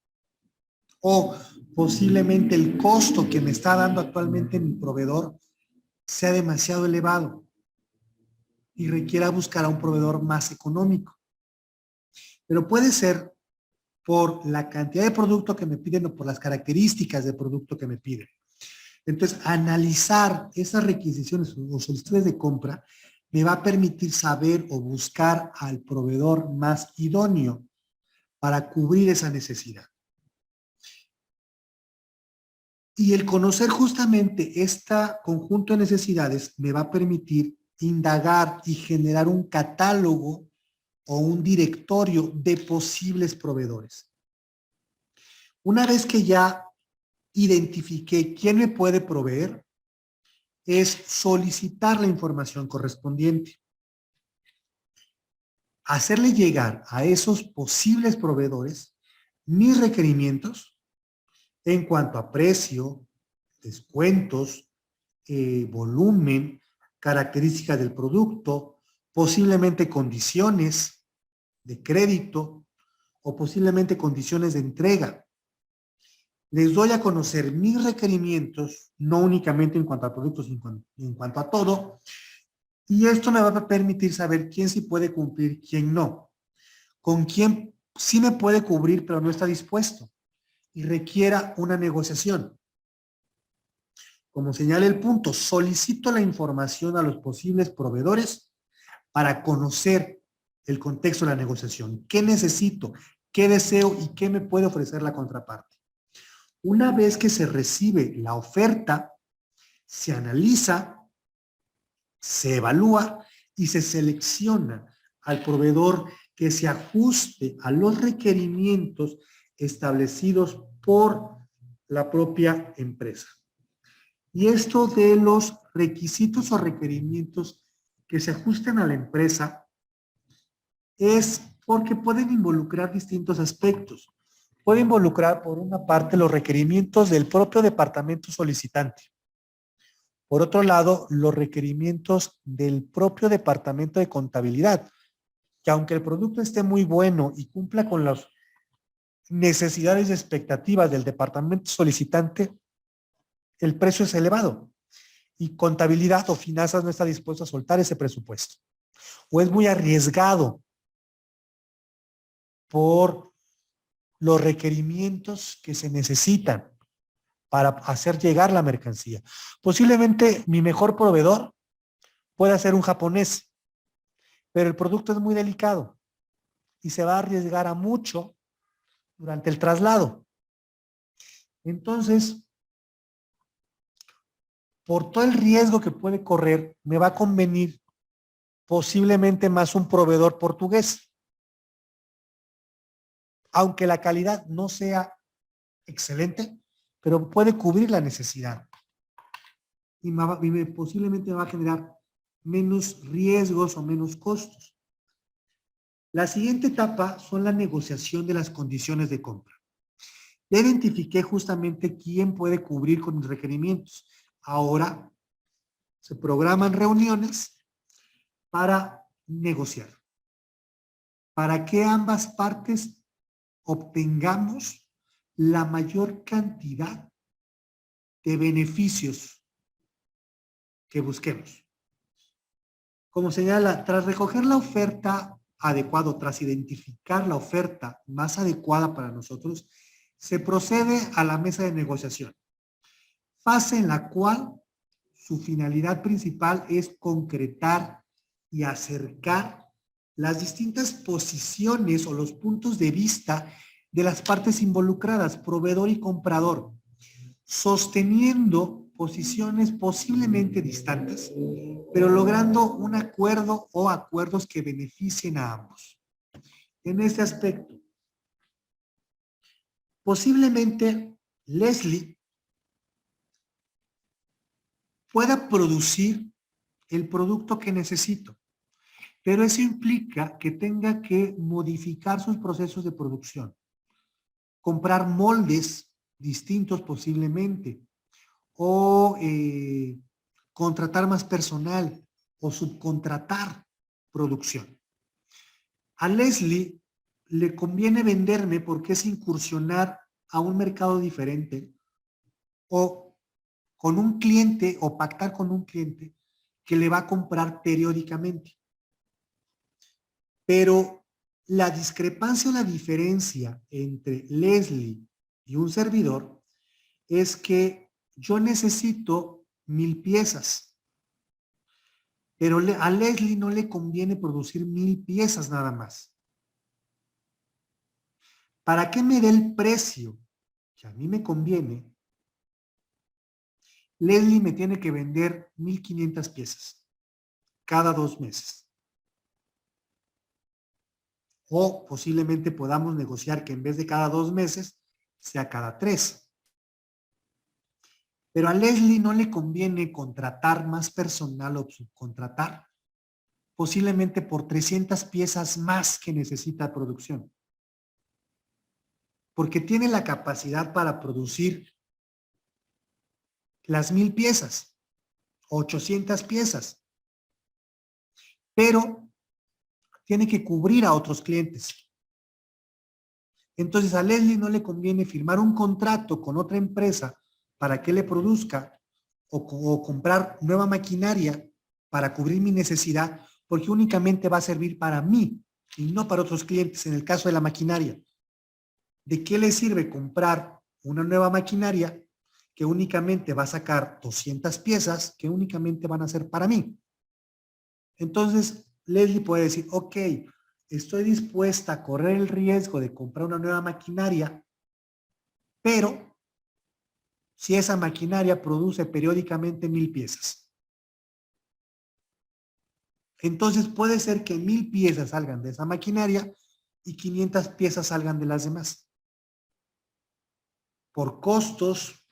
O posiblemente el costo que me está dando actualmente mi proveedor sea demasiado elevado y requiera buscar a un proveedor más económico. Pero puede ser por la cantidad de producto que me piden o por las características de producto que me piden. Entonces, analizar esas requisiciones o solicitudes de compra me va a permitir saber o buscar al proveedor más idóneo para cubrir esa necesidad. Y el conocer justamente este conjunto de necesidades me va a permitir indagar y generar un catálogo o un directorio de posibles proveedores. Una vez que ya identifiqué quién me puede proveer, es solicitar la información correspondiente. Hacerle llegar a esos posibles proveedores mis requerimientos en cuanto a precio, descuentos, volumen, características del producto, posiblemente condiciones de crédito o posiblemente condiciones de entrega. Les doy a conocer mis requerimientos, no únicamente en cuanto a productos, sino en cuanto a todo, y esto me va a permitir saber quién sí puede cumplir, quién no. con quien sí me puede cubrir, pero no está dispuesto y requiera una negociación. Como señala el punto, solicito la información a los posibles proveedores para conocer el contexto de la negociación. ¿Qué necesito? ¿Qué deseo? ¿Y qué me puede ofrecer la contraparte? Una vez que se recibe la oferta, se analiza, se evalúa y se selecciona al proveedor que se ajuste a los requerimientos establecidos por la propia empresa. Y esto de los requisitos o requerimientos que se ajusten a la empresa es porque pueden involucrar distintos aspectos. Puede involucrar, por una parte, los requerimientos del propio departamento solicitante. Por otro lado, los requerimientos del propio departamento de contabilidad, que aunque el producto esté muy bueno y cumpla con las necesidades y expectativas del departamento solicitante, el precio es elevado y contabilidad o finanzas no está dispuesto a soltar ese presupuesto. O es muy arriesgado por los requerimientos que se necesitan para hacer llegar la mercancía. Posiblemente mi mejor proveedor pueda ser un japonés, pero el producto es muy delicado y se va a arriesgar a mucho durante el traslado. Entonces, por todo el riesgo que puede correr, me va a convenir posiblemente más un proveedor portugués. Aunque la calidad no sea excelente, pero puede cubrir la necesidad. Y posiblemente me va a generar menos riesgos o menos costos. La siguiente etapa son la negociación de las condiciones de compra. Ya identifiqué justamente quién puede cubrir con mis requerimientos. Ahora se programan reuniones para negociar, para que ambas partes obtengamos la mayor cantidad de beneficios que busquemos. Como señala, tras recoger la oferta adecuada, tras identificar la oferta más adecuada para nosotros, se procede a la mesa de negociación, fase en la cual su finalidad principal es concretar y acercar las distintas posiciones o los puntos de vista de las partes involucradas, proveedor y comprador, sosteniendo posiciones posiblemente distantes, pero logrando un acuerdo o acuerdos que beneficien a ambos. En este aspecto, posiblemente Leslie pueda producir el producto que necesito, pero eso implica que tenga que modificar sus procesos de producción, comprar moldes distintos posiblemente, o contratar más personal, o subcontratar producción. A Leslie le conviene venderme porque es incursionar a un mercado diferente, o con un cliente, o pactar con un cliente que le va a comprar periódicamente. Pero la discrepancia o la diferencia entre Leslie y un servidor es que yo necesito 1000 piezas, pero a Leslie no le conviene producir 1000 piezas nada más. Para que me dé el precio que a mí me conviene, Leslie me tiene que vender 1500 piezas cada 2 meses. O posiblemente podamos negociar que en vez de cada 2 meses, sea cada 3. Pero a Leslie no le conviene contratar más personal o subcontratar, posiblemente por 300 piezas más que necesita producción. Porque tiene la capacidad para producir las 1000 piezas, 800 piezas. Pero tiene que cubrir a otros clientes. Entonces a Leslie no le conviene firmar un contrato con otra empresa para que le produzca o comprar nueva maquinaria para cubrir mi necesidad, porque únicamente va a servir para mí, y no para otros clientes. En el caso de la maquinaria, ¿de qué le sirve comprar una nueva maquinaria que únicamente va a sacar 200 piezas que únicamente van a ser para mí? Entonces, Leslie puede decir, ok, estoy dispuesta a correr el riesgo de comprar una nueva maquinaria, pero si esa maquinaria produce periódicamente 1000 piezas. Entonces puede ser que 1000 piezas salgan de esa maquinaria y 500 piezas salgan de las demás. Por costos,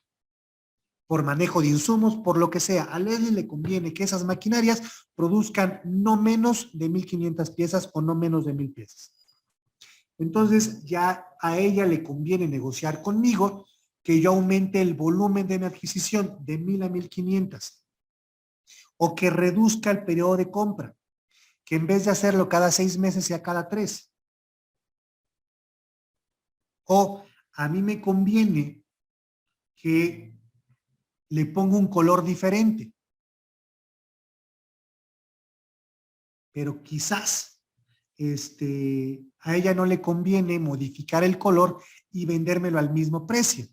por manejo de insumos, por lo que sea. A Leslie le conviene que esas maquinarias produzcan no menos de 1500 piezas o no menos de 1000 piezas. Entonces ya a ella le conviene negociar conmigo que yo aumente el volumen de mi adquisición de 1000 a 1500 o que reduzca el periodo de compra, que en vez de hacerlo cada 6 meses sea cada 3. O a mí me conviene que le ponga un color diferente. Pero quizás a ella no le conviene modificar el color y vendérmelo al mismo precio.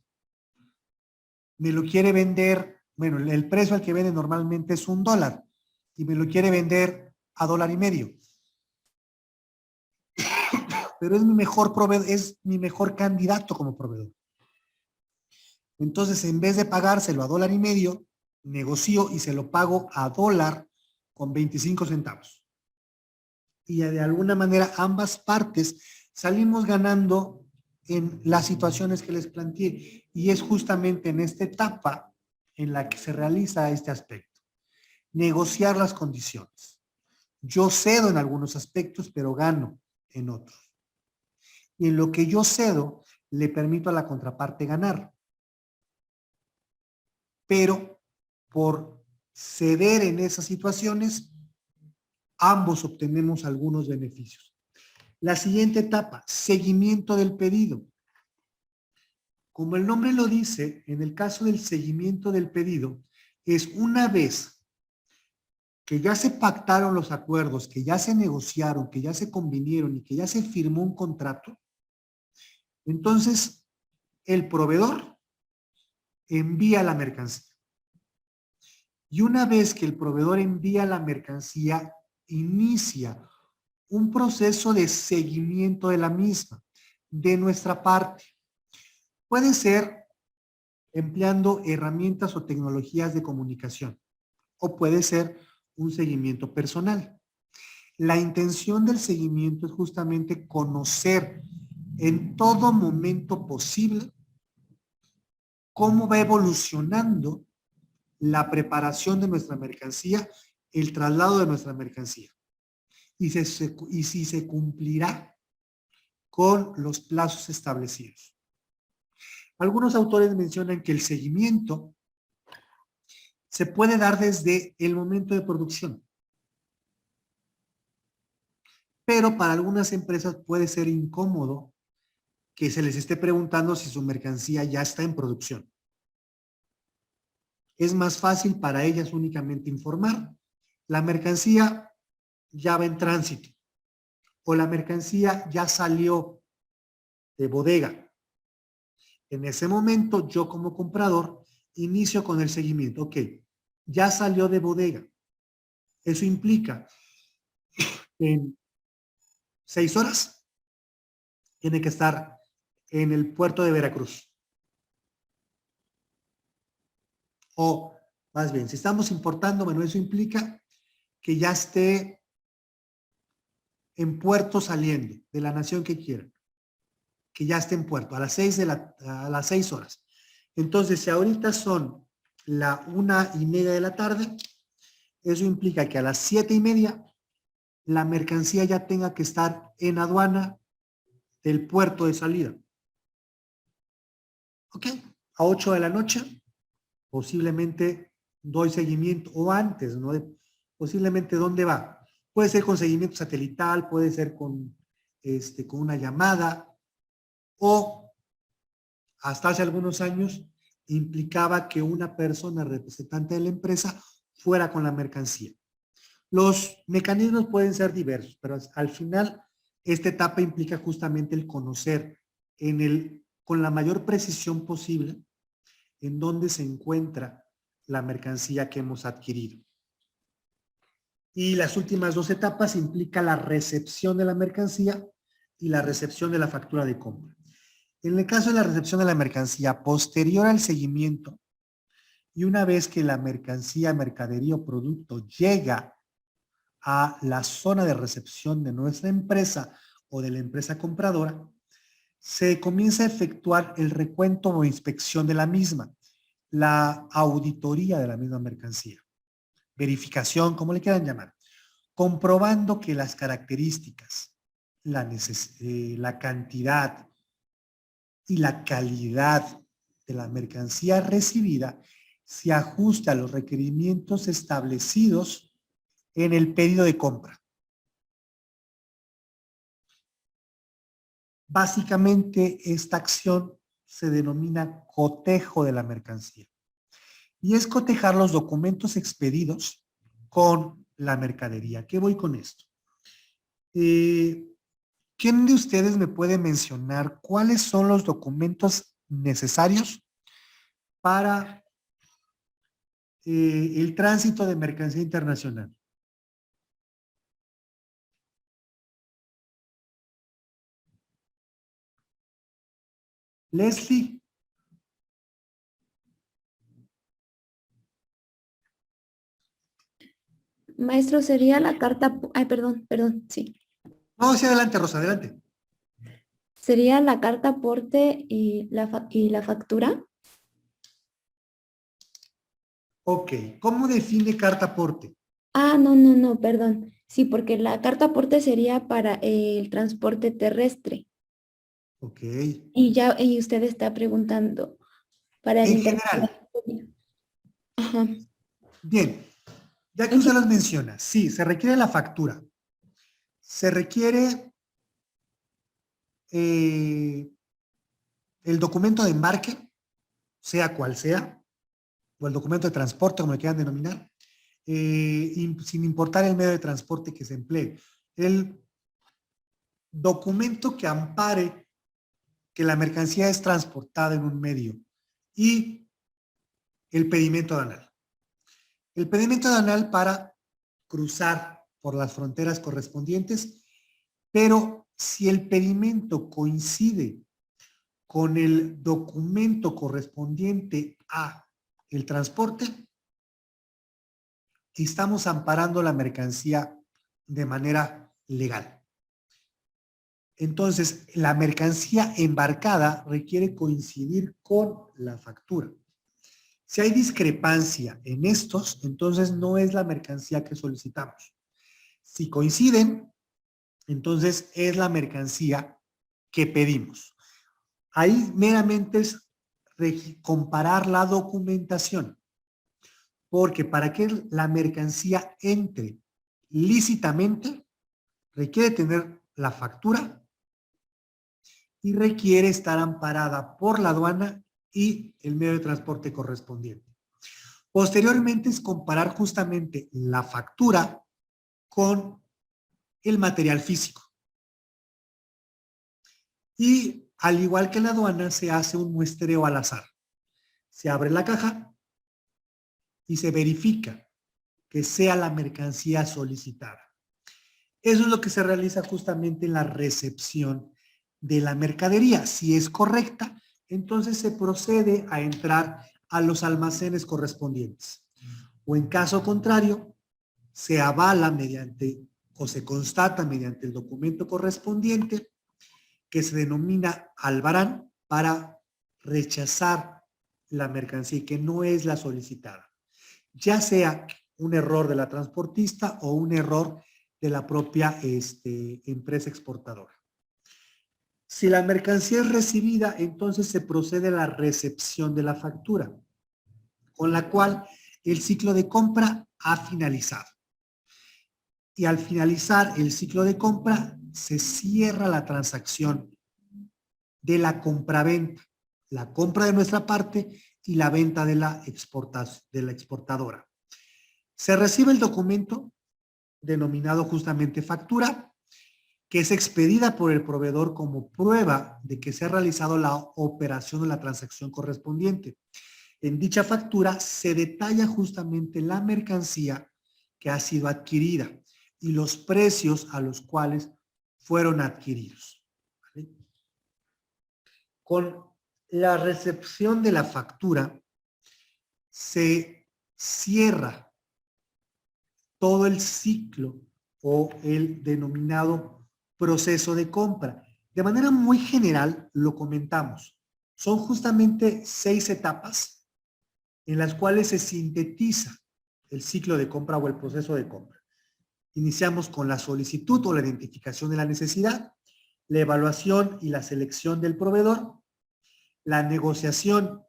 Me lo quiere vender, bueno, el precio al que vende normalmente es $1 y me lo quiere vender a $1.50. Pero es mi mejor proveedor, es mi mejor candidato como proveedor. Entonces, en vez de pagárselo a $1.50, negocio y se lo pago a $1.25. Y de alguna manera ambas partes salimos ganando en las situaciones que les planteé. Y es justamente en esta etapa en la que se realiza este aspecto. Negociar las condiciones. Yo cedo en algunos aspectos, pero gano en otros. Y en lo que yo cedo, le permito a la contraparte ganar. Pero por ceder en esas situaciones, ambos obtenemos algunos beneficios. La siguiente etapa, seguimiento del pedido. Como el nombre lo dice, en el caso del seguimiento del pedido, es una vez que ya se pactaron los acuerdos, que ya se negociaron, que ya se convinieron y que ya se firmó un contrato, entonces el proveedor envía la mercancía. Y una vez que el proveedor envía la mercancía, inicia un proceso de seguimiento de la misma, de nuestra parte. Puede ser empleando herramientas o tecnologías de comunicación, o puede ser un seguimiento personal. La intención del seguimiento es justamente conocer en todo momento posible cómo va evolucionando la preparación de nuestra mercancía, el traslado de nuestra mercancía. Y si se cumplirá con los plazos establecidos. Algunos autores mencionan que el seguimiento se puede dar desde el momento de producción. Pero para algunas empresas puede ser incómodo que se les esté preguntando si su mercancía ya está en producción. Es más fácil para ellas únicamente informar. La mercancía ya va en tránsito o la mercancía ya salió de bodega. En ese momento, yo como comprador inicio con el seguimiento. Ok, ya salió de bodega. Eso implica que en 6 horas tiene que estar en el puerto de Veracruz. O más bien, si estamos importando, bueno, eso implica que ya esté en puerto saliendo de la nación que quieran. Que ya esté en puerto a las 6 horas. Entonces, si ahorita son la 1:30 de la tarde, eso implica que a las 7:30 la mercancía ya tenga que estar en aduana del puerto de salida. ¿Ok? A 8 de la noche, posiblemente doy seguimiento, o antes, ¿no? Posiblemente, ¿dónde va? Puede ser con seguimiento satelital, puede ser con una llamada, o hasta hace algunos años implicaba que una persona representante de la empresa fuera con la mercancía. Los mecanismos pueden ser diversos, pero al final Esta etapa implica justamente el conocer con la mayor precisión posible en dónde se encuentra la mercancía que hemos adquirido. Y las últimas dos etapas implica la recepción de la mercancía y la recepción de la factura de compra. En el caso de la recepción de la mercancía, posterior al seguimiento, y una vez que la mercancía, mercadería o producto llega a la zona de recepción de nuestra empresa o de la empresa compradora, se comienza a efectuar el recuento o inspección de la misma, la auditoría de la misma mercancía, verificación, como le quieran llamar, comprobando que las características, la cantidad y la calidad de la mercancía recibida se ajusta a los requerimientos establecidos en el pedido de compra. Básicamente, esta acción se denomina cotejo de la mercancía. Y es cotejar los documentos expedidos con la mercadería. ¿Qué voy con esto? ¿Quién de ustedes me puede mencionar cuáles son los documentos necesarios para el tránsito de mercancía internacional? Leslie. Maestro, sería la carta, ay, perdón, sí. No, sí, adelante, Rosa, adelante. Sería la carta aporte y la factura. Ok, ¿cómo define carta aporte? Ah, no, perdón. Sí, porque la carta aporte sería para el transporte terrestre. Ok. Y usted está preguntando para el En internacional. general, Ajá. bien, ya que usted los menciona, sí, se requiere la factura. Se requiere el documento de embarque, sea cual sea, o el documento de transporte, como le quieran denominar, sin importar el medio de transporte que se emplee. El documento que ampare que la mercancía es transportada en un medio y el pedimento aduanal. El pedimento aduanal para cruzar por las fronteras correspondientes, pero si el pedimento coincide con el documento correspondiente a el transporte, estamos amparando la mercancía de manera legal. Entonces, la mercancía embarcada requiere coincidir con la factura. Si hay discrepancia en estos, entonces no es la mercancía que solicitamos. Si coinciden, entonces es la mercancía que pedimos. Ahí meramente es comparar la documentación, porque para que la mercancía entre lícitamente, requiere tener la factura y requiere estar amparada por la aduana y el medio de transporte correspondiente. Posteriormente es comparar justamente la factura con el material físico. Y al igual que en la aduana, se hace un muestreo al azar. Se abre la caja y se verifica que sea la mercancía solicitada. Eso es lo que se realiza justamente en la recepción de la mercadería. Si es correcta, entonces se procede a entrar a los almacenes correspondientes. O en caso contrario, se avala mediante o se constata mediante el documento correspondiente que se denomina albarán para rechazar la mercancía que no es la solicitada, ya sea un error de la transportista o un error de la propia empresa exportadora. Si la mercancía es recibida, entonces se procede a la recepción de la factura, con la cual el ciclo de compra ha finalizado. Y al finalizar el ciclo de compra, se cierra la transacción de la compraventa, la compra de nuestra parte y la venta de la exportadora. Se recibe el documento denominado justamente factura que es expedida por el proveedor como prueba de que se ha realizado la operación o la transacción correspondiente. En dicha factura se detalla justamente la mercancía que ha sido adquirida y los precios a los cuales fueron adquiridos. ¿Vale? Con la recepción de la factura se cierra todo el ciclo o el denominado proceso de compra. De manera muy general lo comentamos. Son justamente 6 etapas en las cuales se sintetiza el ciclo de compra o el proceso de compra. Iniciamos con la solicitud o la identificación de la necesidad, la evaluación y la selección del proveedor, la negociación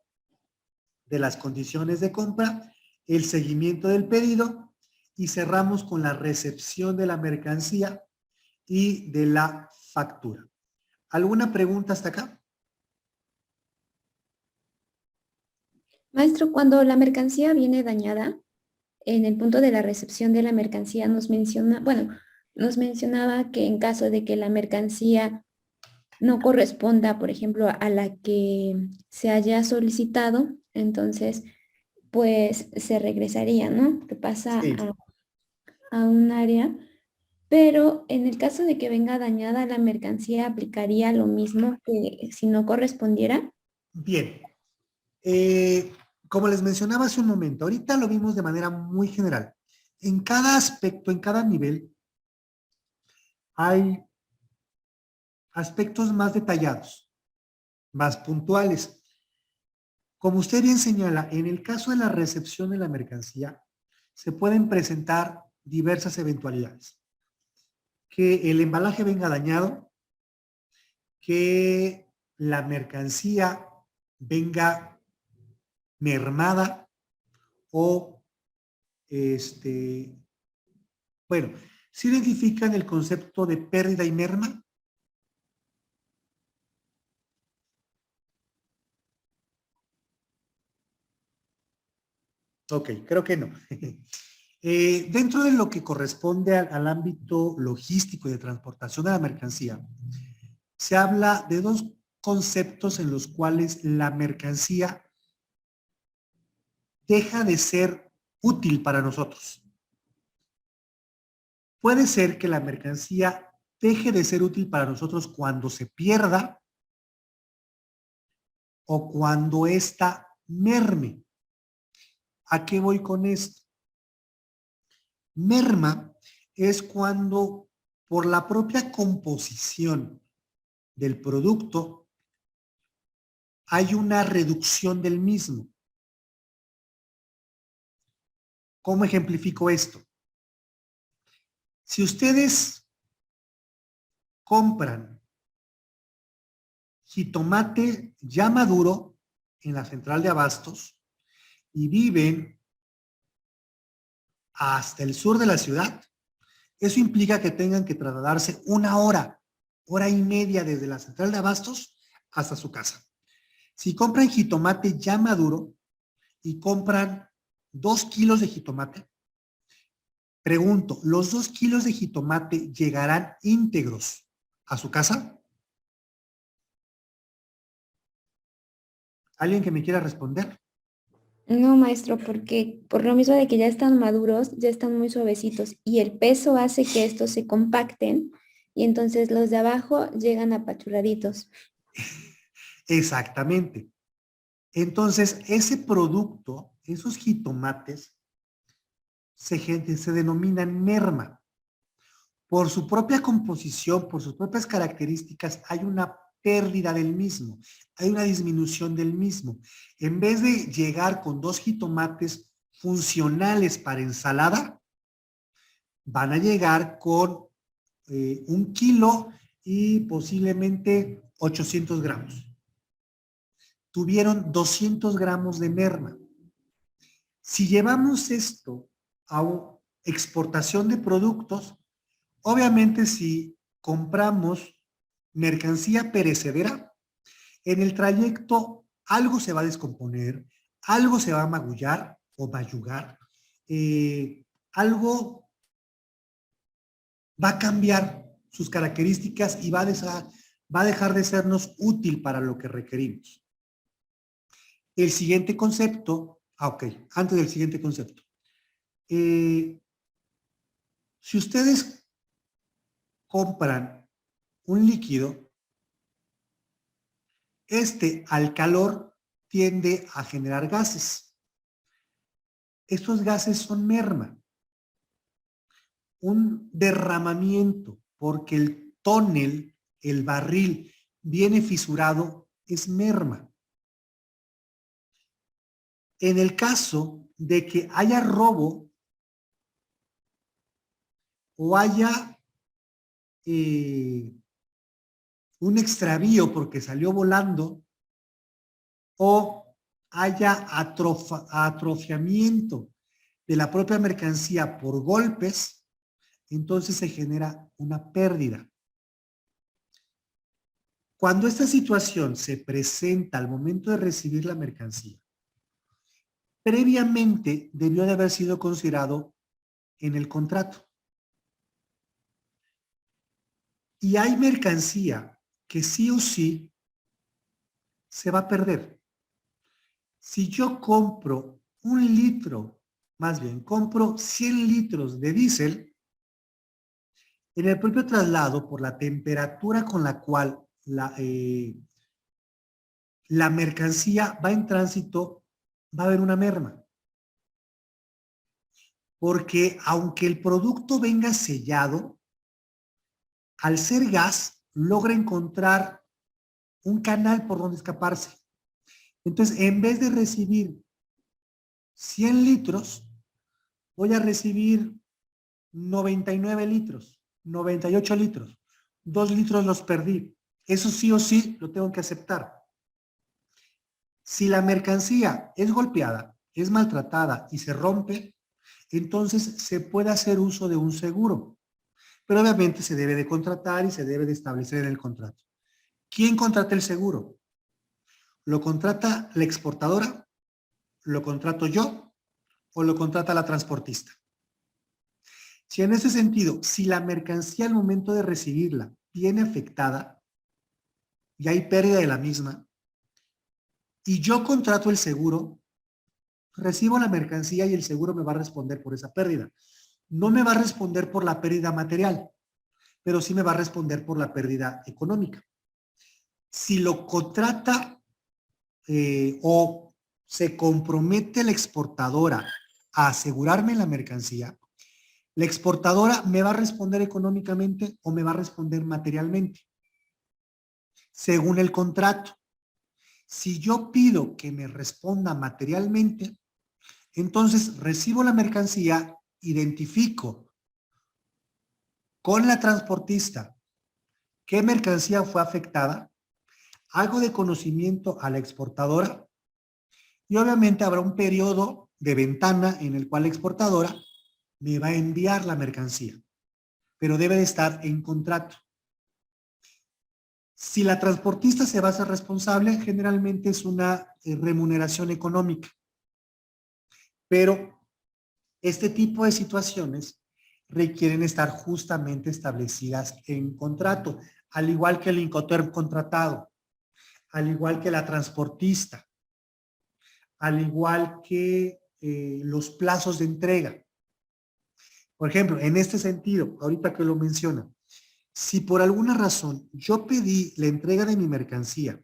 de las condiciones de compra, el seguimiento del pedido y cerramos con la recepción de la mercancía y de la factura. ¿Alguna pregunta hasta acá? Maestro, cuando la mercancía viene dañada, en el punto de la recepción de la mercancía nos mencionaba que en caso de que la mercancía no corresponda, por ejemplo, a la que se haya solicitado, entonces, pues se regresaría, ¿no? Que pasa Sí. a un área. Pero en el caso de que venga dañada la mercancía, ¿aplicaría lo mismo que si no correspondiera? Bien. Como les mencionaba hace un momento, ahorita lo vimos de manera muy general. En cada aspecto, en cada nivel, hay aspectos más detallados, más puntuales. Como usted bien señala, en el caso de la recepción de la mercancía, se pueden presentar diversas eventualidades. Que el embalaje venga dañado, que la mercancía venga mermada o bueno, ¿se identifican el concepto de pérdida y merma? Ok, creo que no. Dentro de lo que corresponde al ámbito logístico y de transportación de la mercancía, se habla de dos conceptos en los cuales la mercancía deja de ser útil para nosotros. Puede ser que la mercancía deje de ser útil para nosotros cuando se pierda o cuando ésta merme. ¿A qué voy con esto? Merma es cuando por la propia composición del producto hay una reducción del mismo. ¿Cómo ejemplifico esto? Si ustedes compran jitomate ya maduro en la central de abastos y viven hasta el sur de la ciudad, eso implica que tengan que trasladarse una hora, hora y media desde la central de abastos hasta su casa. Si compran jitomate ya maduro y compran 2 kilos de jitomate, pregunto, ¿los 2 kilos de jitomate llegarán íntegros a su casa? ¿Alguien que me quiera responder? No, maestro, porque por lo mismo de que ya están maduros, ya están muy suavecitos y el peso hace que estos se compacten y entonces los de abajo llegan apachurraditos. Exactamente. Entonces, ese producto, esos jitomates, se denominan merma. Por su propia composición, por sus propias características, hay una pérdida del mismo, hay una disminución del mismo. En vez de llegar con 2 jitomates funcionales para ensalada, van a llegar con 1 kilo y posiblemente 800 gramos. Tuvieron 200 gramos de merma. Si llevamos esto a exportación de productos, obviamente si compramos mercancía perecedera, en el trayecto algo se va a descomponer, algo se va a magullar o mayugar, algo va a cambiar sus características y va a dejar de sernos útil para lo que requerimos. El siguiente concepto, ok, antes del siguiente concepto. Si ustedes compran un líquido, al calor tiende a generar gases. Estos gases son merma, un derramamiento, porque el tonel, el barril, viene fisurado, es merma. En el caso de que haya robo o haya un extravío porque salió volando o haya atrofiamiento de la propia mercancía por golpes, entonces se genera una pérdida. Cuando esta situación se presenta al momento de recibir la mercancía, previamente debió de haber sido considerado en el contrato. Y hay mercancía que sí o sí se va a perder. Si yo compro compro 100 litros de diésel, en el propio traslado, por la temperatura con la cual la mercancía va en tránsito, va a haber una merma. Porque aunque el producto venga sellado, al ser gas, logra encontrar un canal por donde escaparse. Entonces, en vez de recibir 100 litros, voy a recibir 99 litros, 98 litros. 2 litros los perdí. Eso sí o sí lo tengo que aceptar. Si la mercancía es golpeada, es maltratada y se rompe, entonces se puede hacer uso de un seguro. Pero obviamente se debe de contratar y se debe de establecer en el contrato. ¿Quién contrata el seguro? ¿Lo contrata la exportadora? ¿Lo contrato yo? ¿O lo contrata la transportista? Si en ese sentido, si la mercancía al momento de recibirla viene afectada y hay pérdida de la misma, y yo contrato el seguro, recibo la mercancía y el seguro me va a responder por esa pérdida. No me va a responder por la pérdida material, pero sí me va a responder por la pérdida económica. Si lo contrata o se compromete la exportadora a asegurarme la mercancía, la exportadora me va a responder económicamente o me va a responder materialmente, según el contrato. Si yo pido que me responda materialmente, entonces recibo la mercancía, identifico con la transportista qué mercancía fue afectada, hago de conocimiento a la exportadora y obviamente habrá un periodo de ventana en el cual la exportadora me va a enviar la mercancía, pero debe de estar en contrato. Si la transportista se va a hacer responsable, generalmente es una remuneración económica. Pero este tipo de situaciones requieren estar justamente establecidas en contrato, al igual que el Incoterm contratado, al igual que la transportista, al igual que los plazos de entrega. Por ejemplo, en este sentido, ahorita que lo menciona, si por alguna razón yo pedí la entrega de mi mercancía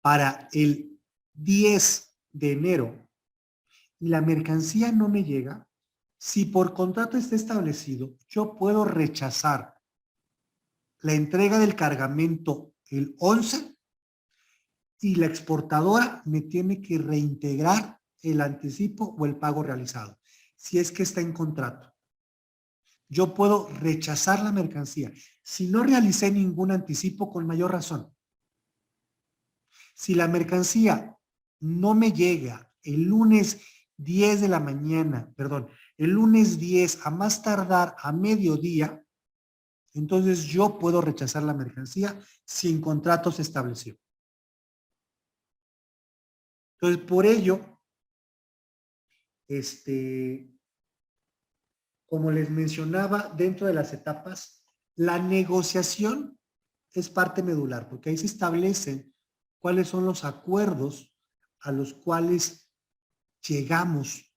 para el 10 de enero y la mercancía no me llega, si por contrato está establecido, yo puedo rechazar la entrega del cargamento el 11 y la exportadora me tiene que reintegrar el anticipo o el pago realizado, si es que está en contrato. Yo puedo rechazar la mercancía. Si no realicé ningún anticipo, con mayor razón. Si la mercancía no me llega el lunes 10 de la mañana, perdón, el lunes 10 a más tardar a mediodía, entonces yo puedo rechazar la mercancía si en contrato se estableció. Entonces, por ello, como les mencionaba, dentro de las etapas, La negociación es parte medular, porque ahí se establecen cuáles son los acuerdos a los cuales llegamos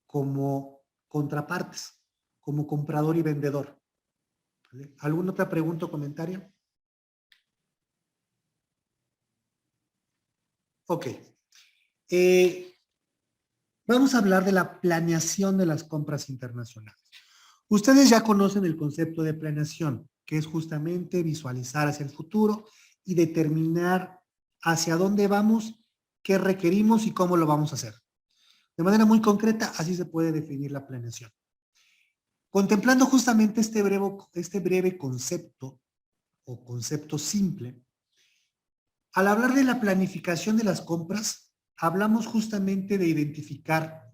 como contrapartes, como comprador y vendedor. ¿Vale? ¿Alguna otra pregunta o comentario? Ok. Vamos a hablar de la planeación de las compras internacionales. Ustedes ya conocen el concepto de planeación, que es justamente visualizar hacia el futuro y determinar hacia dónde vamos, qué requerimos y cómo lo vamos a hacer. De manera muy concreta, así se puede definir la planeación. Contemplando justamente este breve concepto o concepto simple, al hablar de la planificación de las compras, hablamos justamente de identificar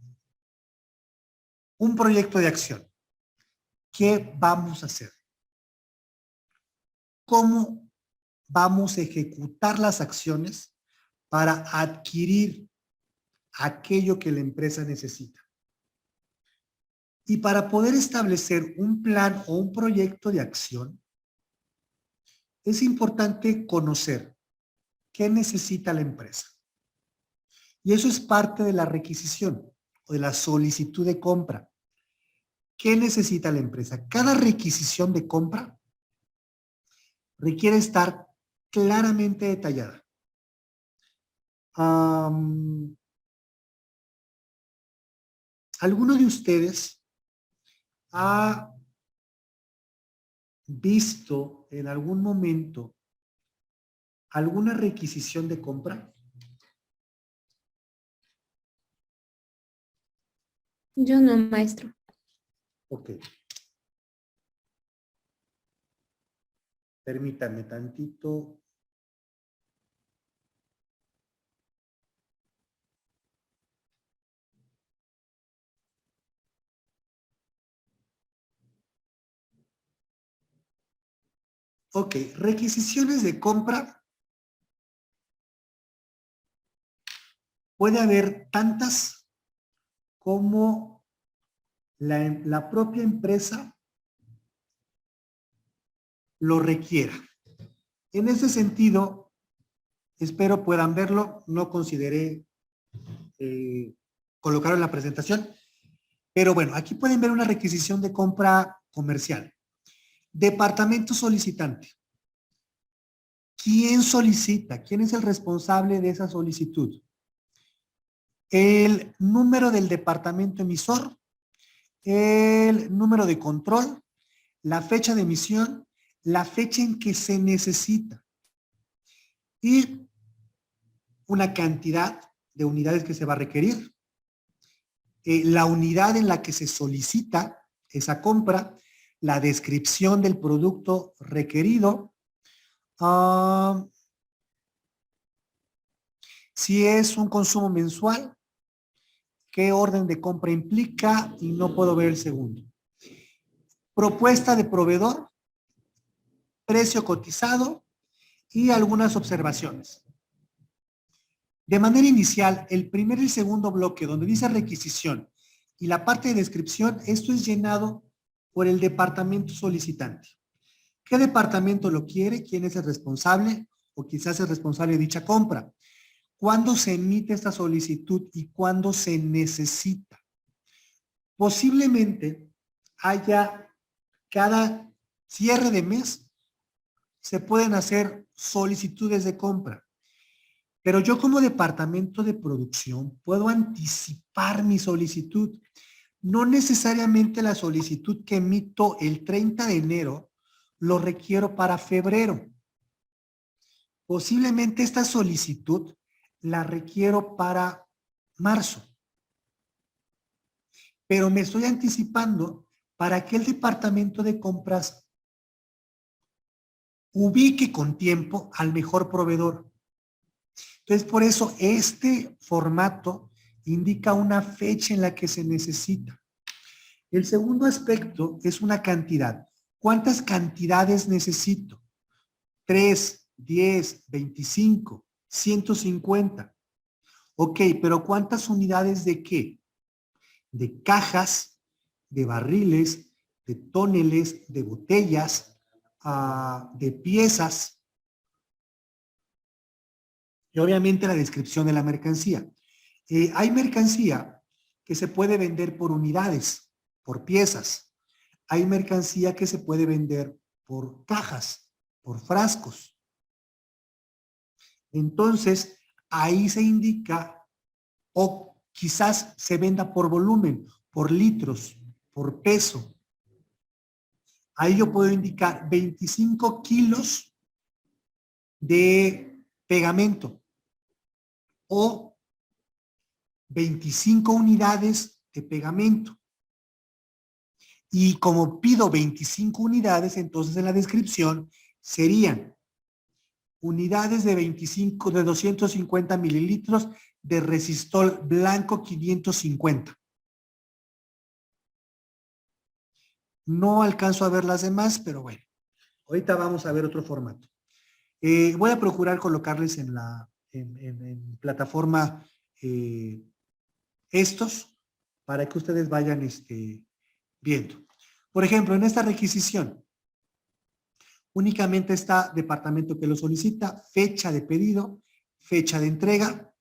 un proyecto de acción. ¿Qué vamos a hacer? ¿Cómo vamos a ejecutar las acciones para adquirir aquello que la empresa necesita? Y para poder establecer un plan o un proyecto de acción, es importante conocer qué necesita la empresa. Y eso es parte de la requisición o de la solicitud de compra. ¿Qué necesita la empresa? Cada requisición de compra requiere estar claramente detallada. ¿Alguno de ustedes ha visto en algún momento alguna requisición de compra? Yo no, maestro. Ok. Permítanme tantito. Ok, requisiciones de compra. Puede haber tantas como la propia empresa lo requiera. En ese sentido, espero puedan verlo. No consideré colocarlo en la presentación. Pero bueno, aquí pueden ver una requisición de compra comercial. Departamento solicitante. ¿Quién solicita? ¿Quién es el responsable de esa solicitud? El número del departamento emisor, el número de control, la fecha de emisión, la fecha en que se necesita y una cantidad de unidades que se va a requerir, la unidad en la que se solicita esa compra, la descripción del producto requerido, si es un consumo mensual, qué orden de compra implica y no puedo ver el segundo. Propuesta de proveedor, precio cotizado y algunas observaciones. De manera inicial, el primer y el segundo bloque, donde dice requisición y la parte de descripción, esto es llenado por el departamento solicitante. ¿Qué departamento lo quiere? ¿Quién es el responsable? O quizás el responsable de dicha compra. ¿Cuándo se emite esta solicitud y cuándo se necesita? Posiblemente haya cada cierre de mes, se pueden hacer solicitudes de compra. Pero yo como departamento de producción puedo anticipar mi solicitud. No necesariamente la solicitud que emito el 30 de enero lo requiero para febrero. Posiblemente esta solicitud la requiero para marzo. Pero me estoy anticipando para que el departamento de compras ubique con tiempo al mejor proveedor. Entonces, por eso este formato indica una fecha en la que se necesita. El segundo aspecto es una cantidad. ¿Cuántas cantidades necesito? 3, 10, 25, 150. Ok, pero ¿cuántas unidades de qué? De cajas, de barriles, de tóneles, de botellas. de piezas y obviamente la descripción de la mercancía. Hay mercancía que se puede vender por unidades, por piezas. Hay mercancía que se puede vender por cajas, por frascos. Entonces, ahí se indica, o quizás se venda por volumen, por litros, por peso. Ahí yo puedo indicar 25 kilos de pegamento o 25 unidades de pegamento. Y como pido 25 unidades, entonces en la descripción serían unidades de 250 mililitros de resistol blanco 550. No alcanzo a ver las demás, pero bueno, ahorita vamos a ver otro formato. Voy a procurar colocarles en plataforma estos para que ustedes vayan viendo. Por ejemplo, en esta requisición, únicamente está departamento que lo solicita, fecha de pedido, fecha de entrega,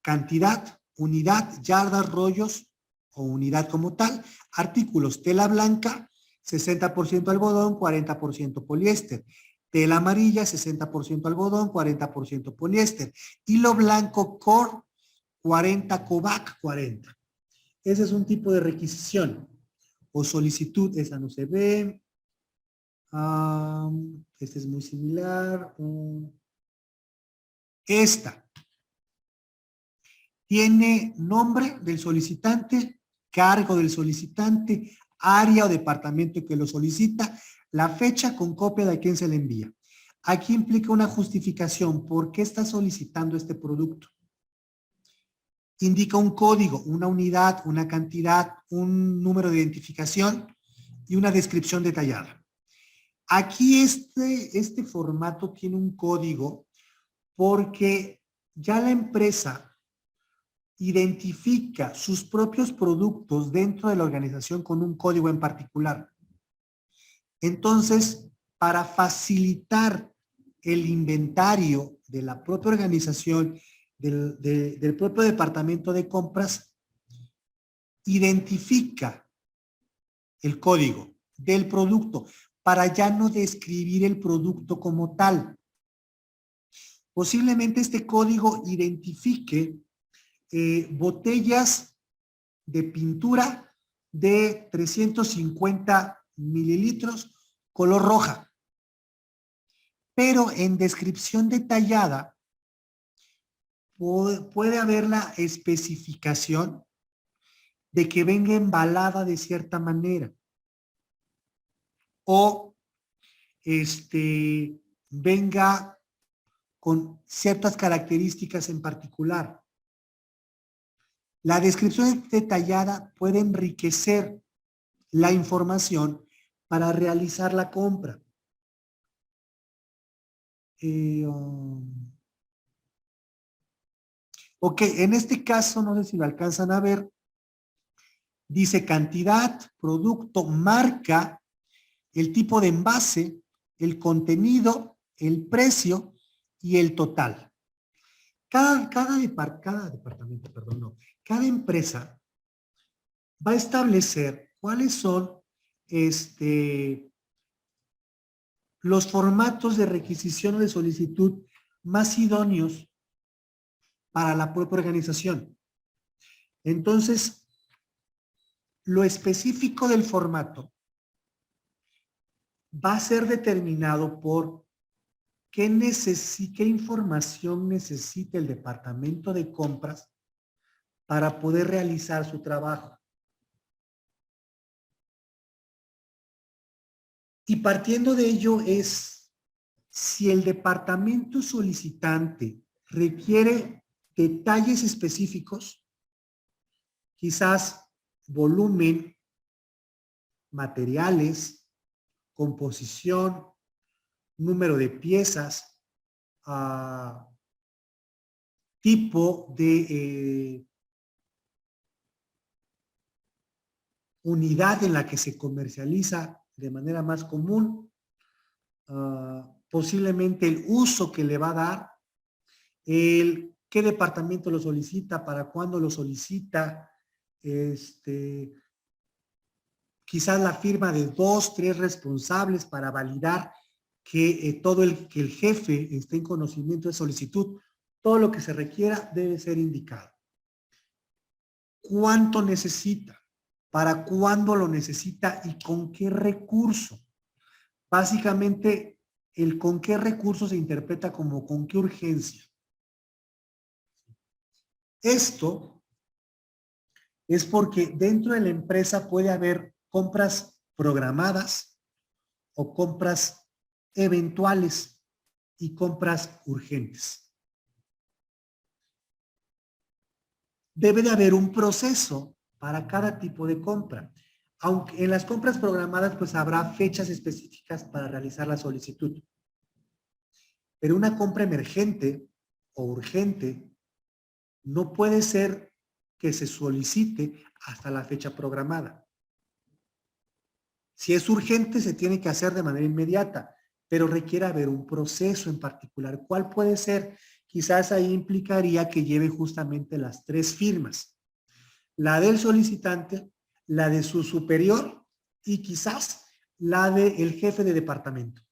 cantidad, unidad, yardas, rollos o unidad como tal, artículos, tela blanca, 60% algodón, 40% poliéster, tela amarilla, 60% algodón, 40% poliéster, hilo blanco core, 40 Covac, 40. Ese es un tipo de requisición o solicitud, esa no se ve. Este es muy similar. Esta tiene nombre del solicitante, cargo del solicitante, área o departamento que lo solicita, la fecha con copia de a quién se le envía. Aquí implica una justificación. ¿Por qué está solicitando este producto? Indica un código, una unidad, una cantidad, un número de identificación y una descripción detallada. Aquí este formato tiene un código porque ya la empresa identifica sus propios productos dentro de la organización con un código en particular. Entonces, para facilitar el inventario de la propia organización, del propio departamento de compras, identifica el código del producto para ya no describir el producto como tal. Posiblemente este código identifique botellas de pintura de 350 mililitros color roja. Pero en descripción detallada puede haber la especificación de que venga embalada de cierta manera o venga con ciertas características en particular. La descripción detallada puede enriquecer la información para realizar la compra. Ok, en este caso, no sé si lo alcanzan a ver, dice cantidad, producto, marca, el tipo de envase, el contenido, el precio y el total. Cada empresa va a establecer cuáles son los formatos de requisición o de solicitud más idóneos para la propia organización. Entonces, lo específico del formato va a ser determinado por qué información necesita el departamento de compras para poder realizar su trabajo. Y partiendo de ello es, si el departamento solicitante requiere detalles específicos, quizás volumen, materiales, composición, número de piezas, tipo de unidad en la que se comercializa de manera más común, posiblemente el uso que le va a dar, el qué departamento lo solicita, para cuándo lo solicita, quizás la firma de 2, 3 responsables para validar que que el jefe esté en conocimiento de solicitud. Todo lo que se requiera debe ser indicado. ¿Cuánto necesita? ¿Para cuándo lo necesita? ¿Y con qué recurso? Básicamente, el con qué recurso se interpreta como con qué urgencia. Esto es porque dentro de la empresa puede haber compras programadas o compras eventuales y compras urgentes. Debe de haber un proceso para cada tipo de compra. Aunque en las compras programadas pues habrá fechas específicas para realizar la solicitud. Pero una compra emergente o urgente no puede ser que se solicite hasta la fecha programada. Si es urgente, se tiene que hacer de manera inmediata, pero requiere haber un proceso en particular. ¿Cuál puede ser? Quizás ahí implicaría que lleve justamente las 3 firmas. La del solicitante, la de su superior y quizás la del jefe de departamento.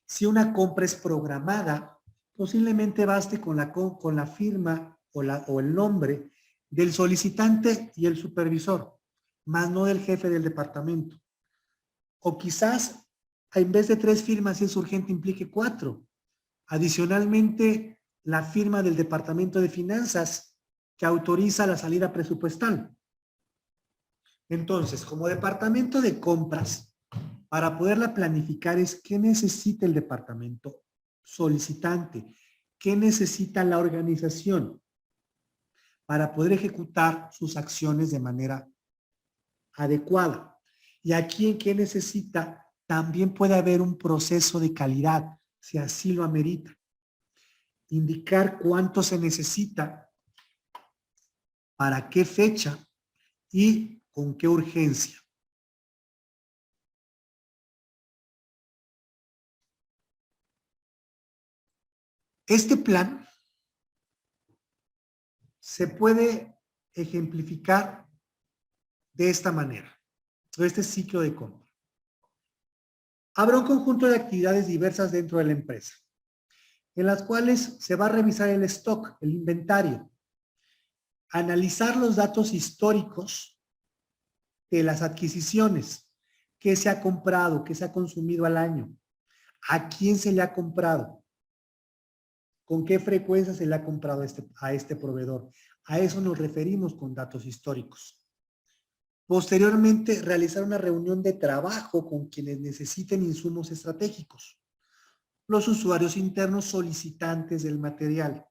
Si una compra es programada, posiblemente baste con la firma o el nombre del solicitante y el supervisor, más no del jefe del departamento. O quizás, en vez de 3 firmas, si es urgente, implique 4. Adicionalmente, la firma del departamento de finanzas que autoriza la salida presupuestal. Entonces, como departamento de compras, para poderla planificar es qué necesita el departamento solicitante, qué necesita la organización para poder ejecutar sus acciones de manera adecuada. Y aquí en qué necesita, también puede haber un proceso de calidad, si así lo amerita. Indicar cuánto se necesita, para qué fecha y con qué urgencia. Este plan se puede ejemplificar de esta manera, este ciclo de compra. Habrá un conjunto de actividades diversas dentro de la empresa, en las cuales se va a revisar el stock, el inventario, analizar los datos históricos de las adquisiciones, qué se ha comprado, qué se ha consumido al año, a quién se le ha comprado, con qué frecuencia se le ha comprado a este proveedor. A eso nos referimos con datos históricos. Posteriormente, realizar una reunión de trabajo con quienes necesiten insumos estratégicos, los usuarios internos solicitantes del material.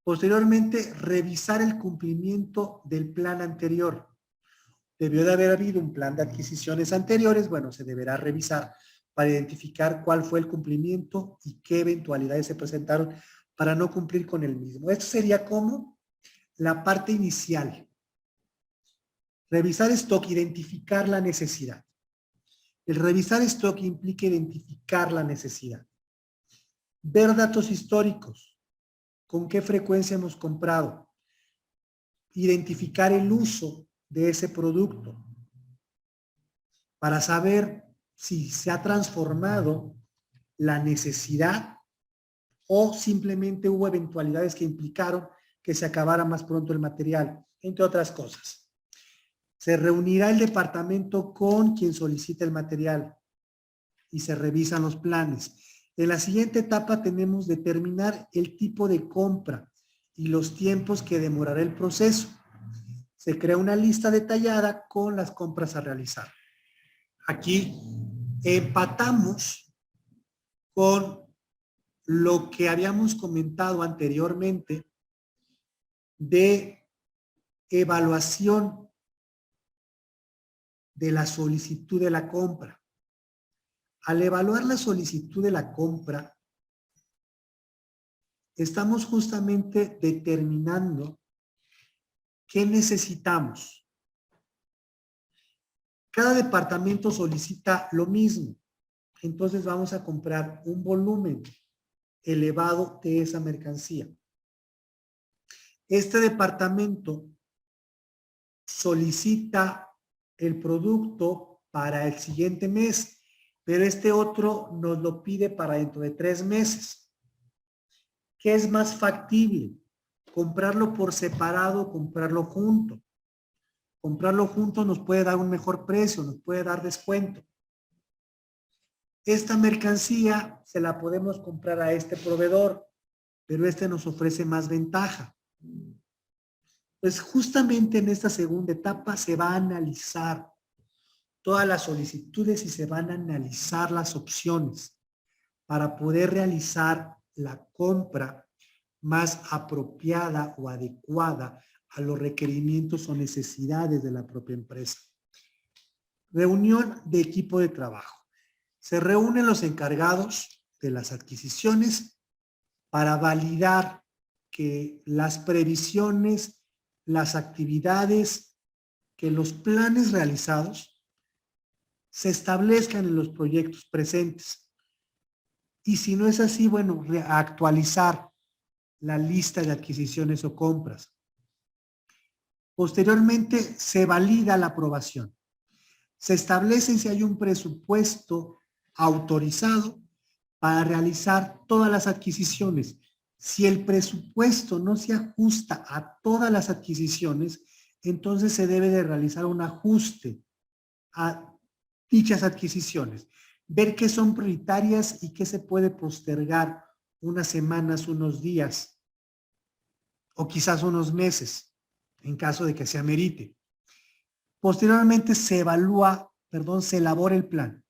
Posteriormente, revisar el cumplimiento del plan anterior. Debió de haber habido un plan de adquisiciones anteriores, bueno, se deberá revisar para identificar cuál fue el cumplimiento y qué eventualidades se presentaron para no cumplir con el mismo. Esto sería como la parte inicial. Revisar stock, identificar la necesidad. El revisar stock implica identificar la necesidad. Ver datos históricos. ¿Con qué frecuencia hemos comprado? Identificar el uso de ese producto para saber si se ha transformado la necesidad o simplemente hubo eventualidades que implicaron que se acabara más pronto el material, entre otras cosas. Se reunirá el departamento con quien solicita el material y se revisan los planes. En la siguiente etapa tenemos determinar el tipo de compra y los tiempos que demorará el proceso. Se crea una lista detallada con las compras a realizar. Aquí empatamos con lo que habíamos comentado anteriormente de evaluación de la solicitud de la compra. Al evaluar la solicitud de la compra, estamos justamente determinando qué necesitamos. Cada departamento solicita lo mismo. entonces vamos a comprar un volumen elevado de esa mercancía. Este departamento solicita el producto para el siguiente mes, pero este otro nos lo pide para dentro de 3 meses. ¿Qué es más factible? ¿Comprarlo por separado o comprarlo junto? Comprarlo junto nos puede dar un mejor precio, nos puede dar descuento. Esta mercancía se la podemos comprar a este proveedor, pero este nos ofrece más ventaja. Pues justamente en esta segunda etapa se va a analizar todas las solicitudes y se van a analizar las opciones para poder realizar la compra más apropiada o adecuada a los requerimientos o necesidades de la propia empresa. Reunión de equipo de trabajo. Se reúnen los encargados de las adquisiciones para validar que las previsiones, las actividades, que los planes realizados se establezcan en los proyectos presentes. Y si no es así, bueno, actualizar la lista de adquisiciones o compras. Posteriormente se valida la aprobación. Se establece si hay un presupuesto autorizado para realizar todas las adquisiciones. Si el presupuesto no se ajusta a todas las adquisiciones, entonces se debe de realizar un ajuste a dichas adquisiciones. Ver qué son prioritarias y qué se puede postergar unas semanas, unos días o quizás unos meses en caso de que se amerite. Posteriormente se elabora el plan.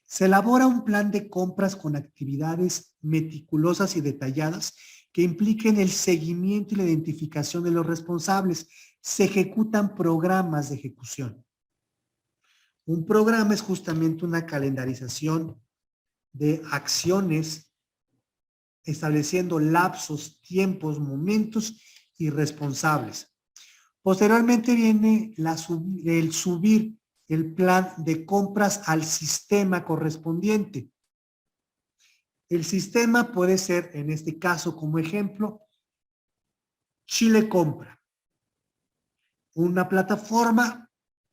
Se elabora un plan de compras con actividades meticulosas y detalladas que impliquen el seguimiento y la identificación de los responsables. Se ejecutan programas de ejecución. Un programa es justamente una calendarización de acciones estableciendo lapsos, tiempos, momentos y responsables. Posteriormente viene el subir el plan de compras al sistema correspondiente. El sistema puede ser, en este caso como ejemplo, Chile Compra, una plataforma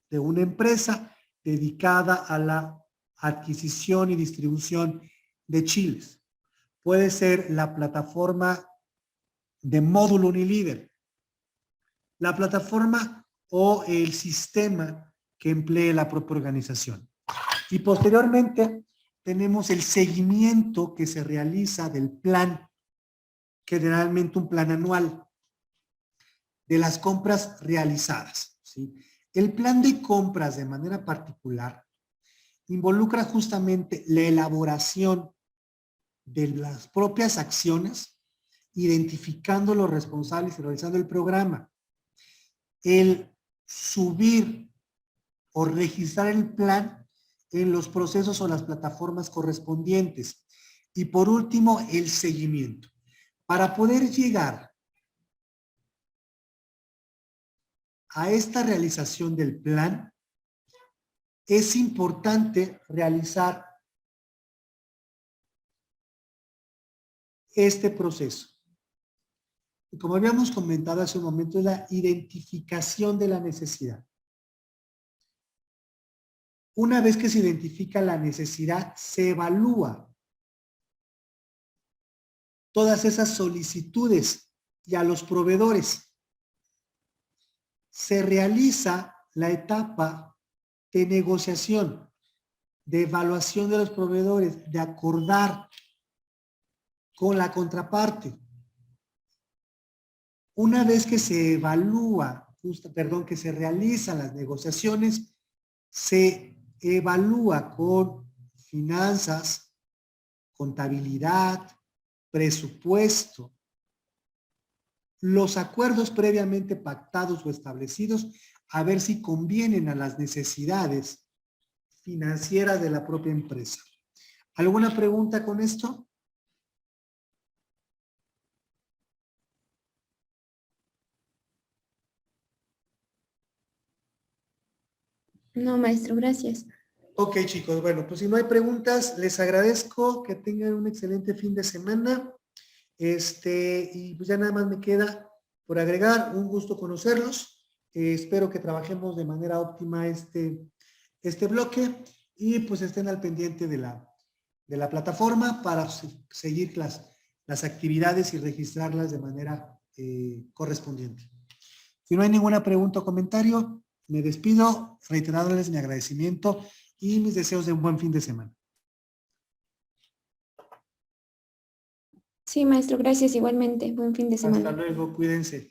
de una empresa dedicada a la adquisición y distribución de chiles. Puede ser la plataforma de módulo Unilíder, la plataforma o el sistema que emplee la propia organización. Y posteriormente tenemos el seguimiento que se realiza del plan, generalmente un plan anual, de las compras realizadas, ¿sí? El plan de compras de manera particular involucra justamente la elaboración de las propias acciones, identificando los responsables y realizando el programa. El subir o registrar el plan en los procesos o las plataformas correspondientes. Y por último, el seguimiento. Para poder llegar a esta realización del plan, es importante realizar este proceso. Y como habíamos comentado hace un momento, es la identificación de la necesidad. Una vez que se identifica la necesidad, se evalúa todas esas solicitudes y a los proveedores. Se realiza la etapa de negociación, de evaluación de los proveedores, de acordar con la contraparte. Una vez que se evalúa, que se realizan las negociaciones, se evalúa con finanzas, contabilidad, presupuesto, los acuerdos previamente pactados o establecidos, a ver si convienen a las necesidades financieras de la propia empresa. ¿Alguna pregunta con esto? No, maestro, gracias. Ok, chicos, bueno, pues si no hay preguntas, les agradezco que tengan un excelente fin de semana. Y pues ya nada más me queda por agregar, un gusto conocerlos. Espero que trabajemos de manera óptima este bloque y pues estén al pendiente de la plataforma para seguir las actividades y registrarlas de manera correspondiente. Si no hay ninguna pregunta o comentario, me despido reiterándoles mi agradecimiento y mis deseos de un buen fin de semana. Sí, maestro, gracias igualmente. Buen fin de semana. Hasta luego, cuídense.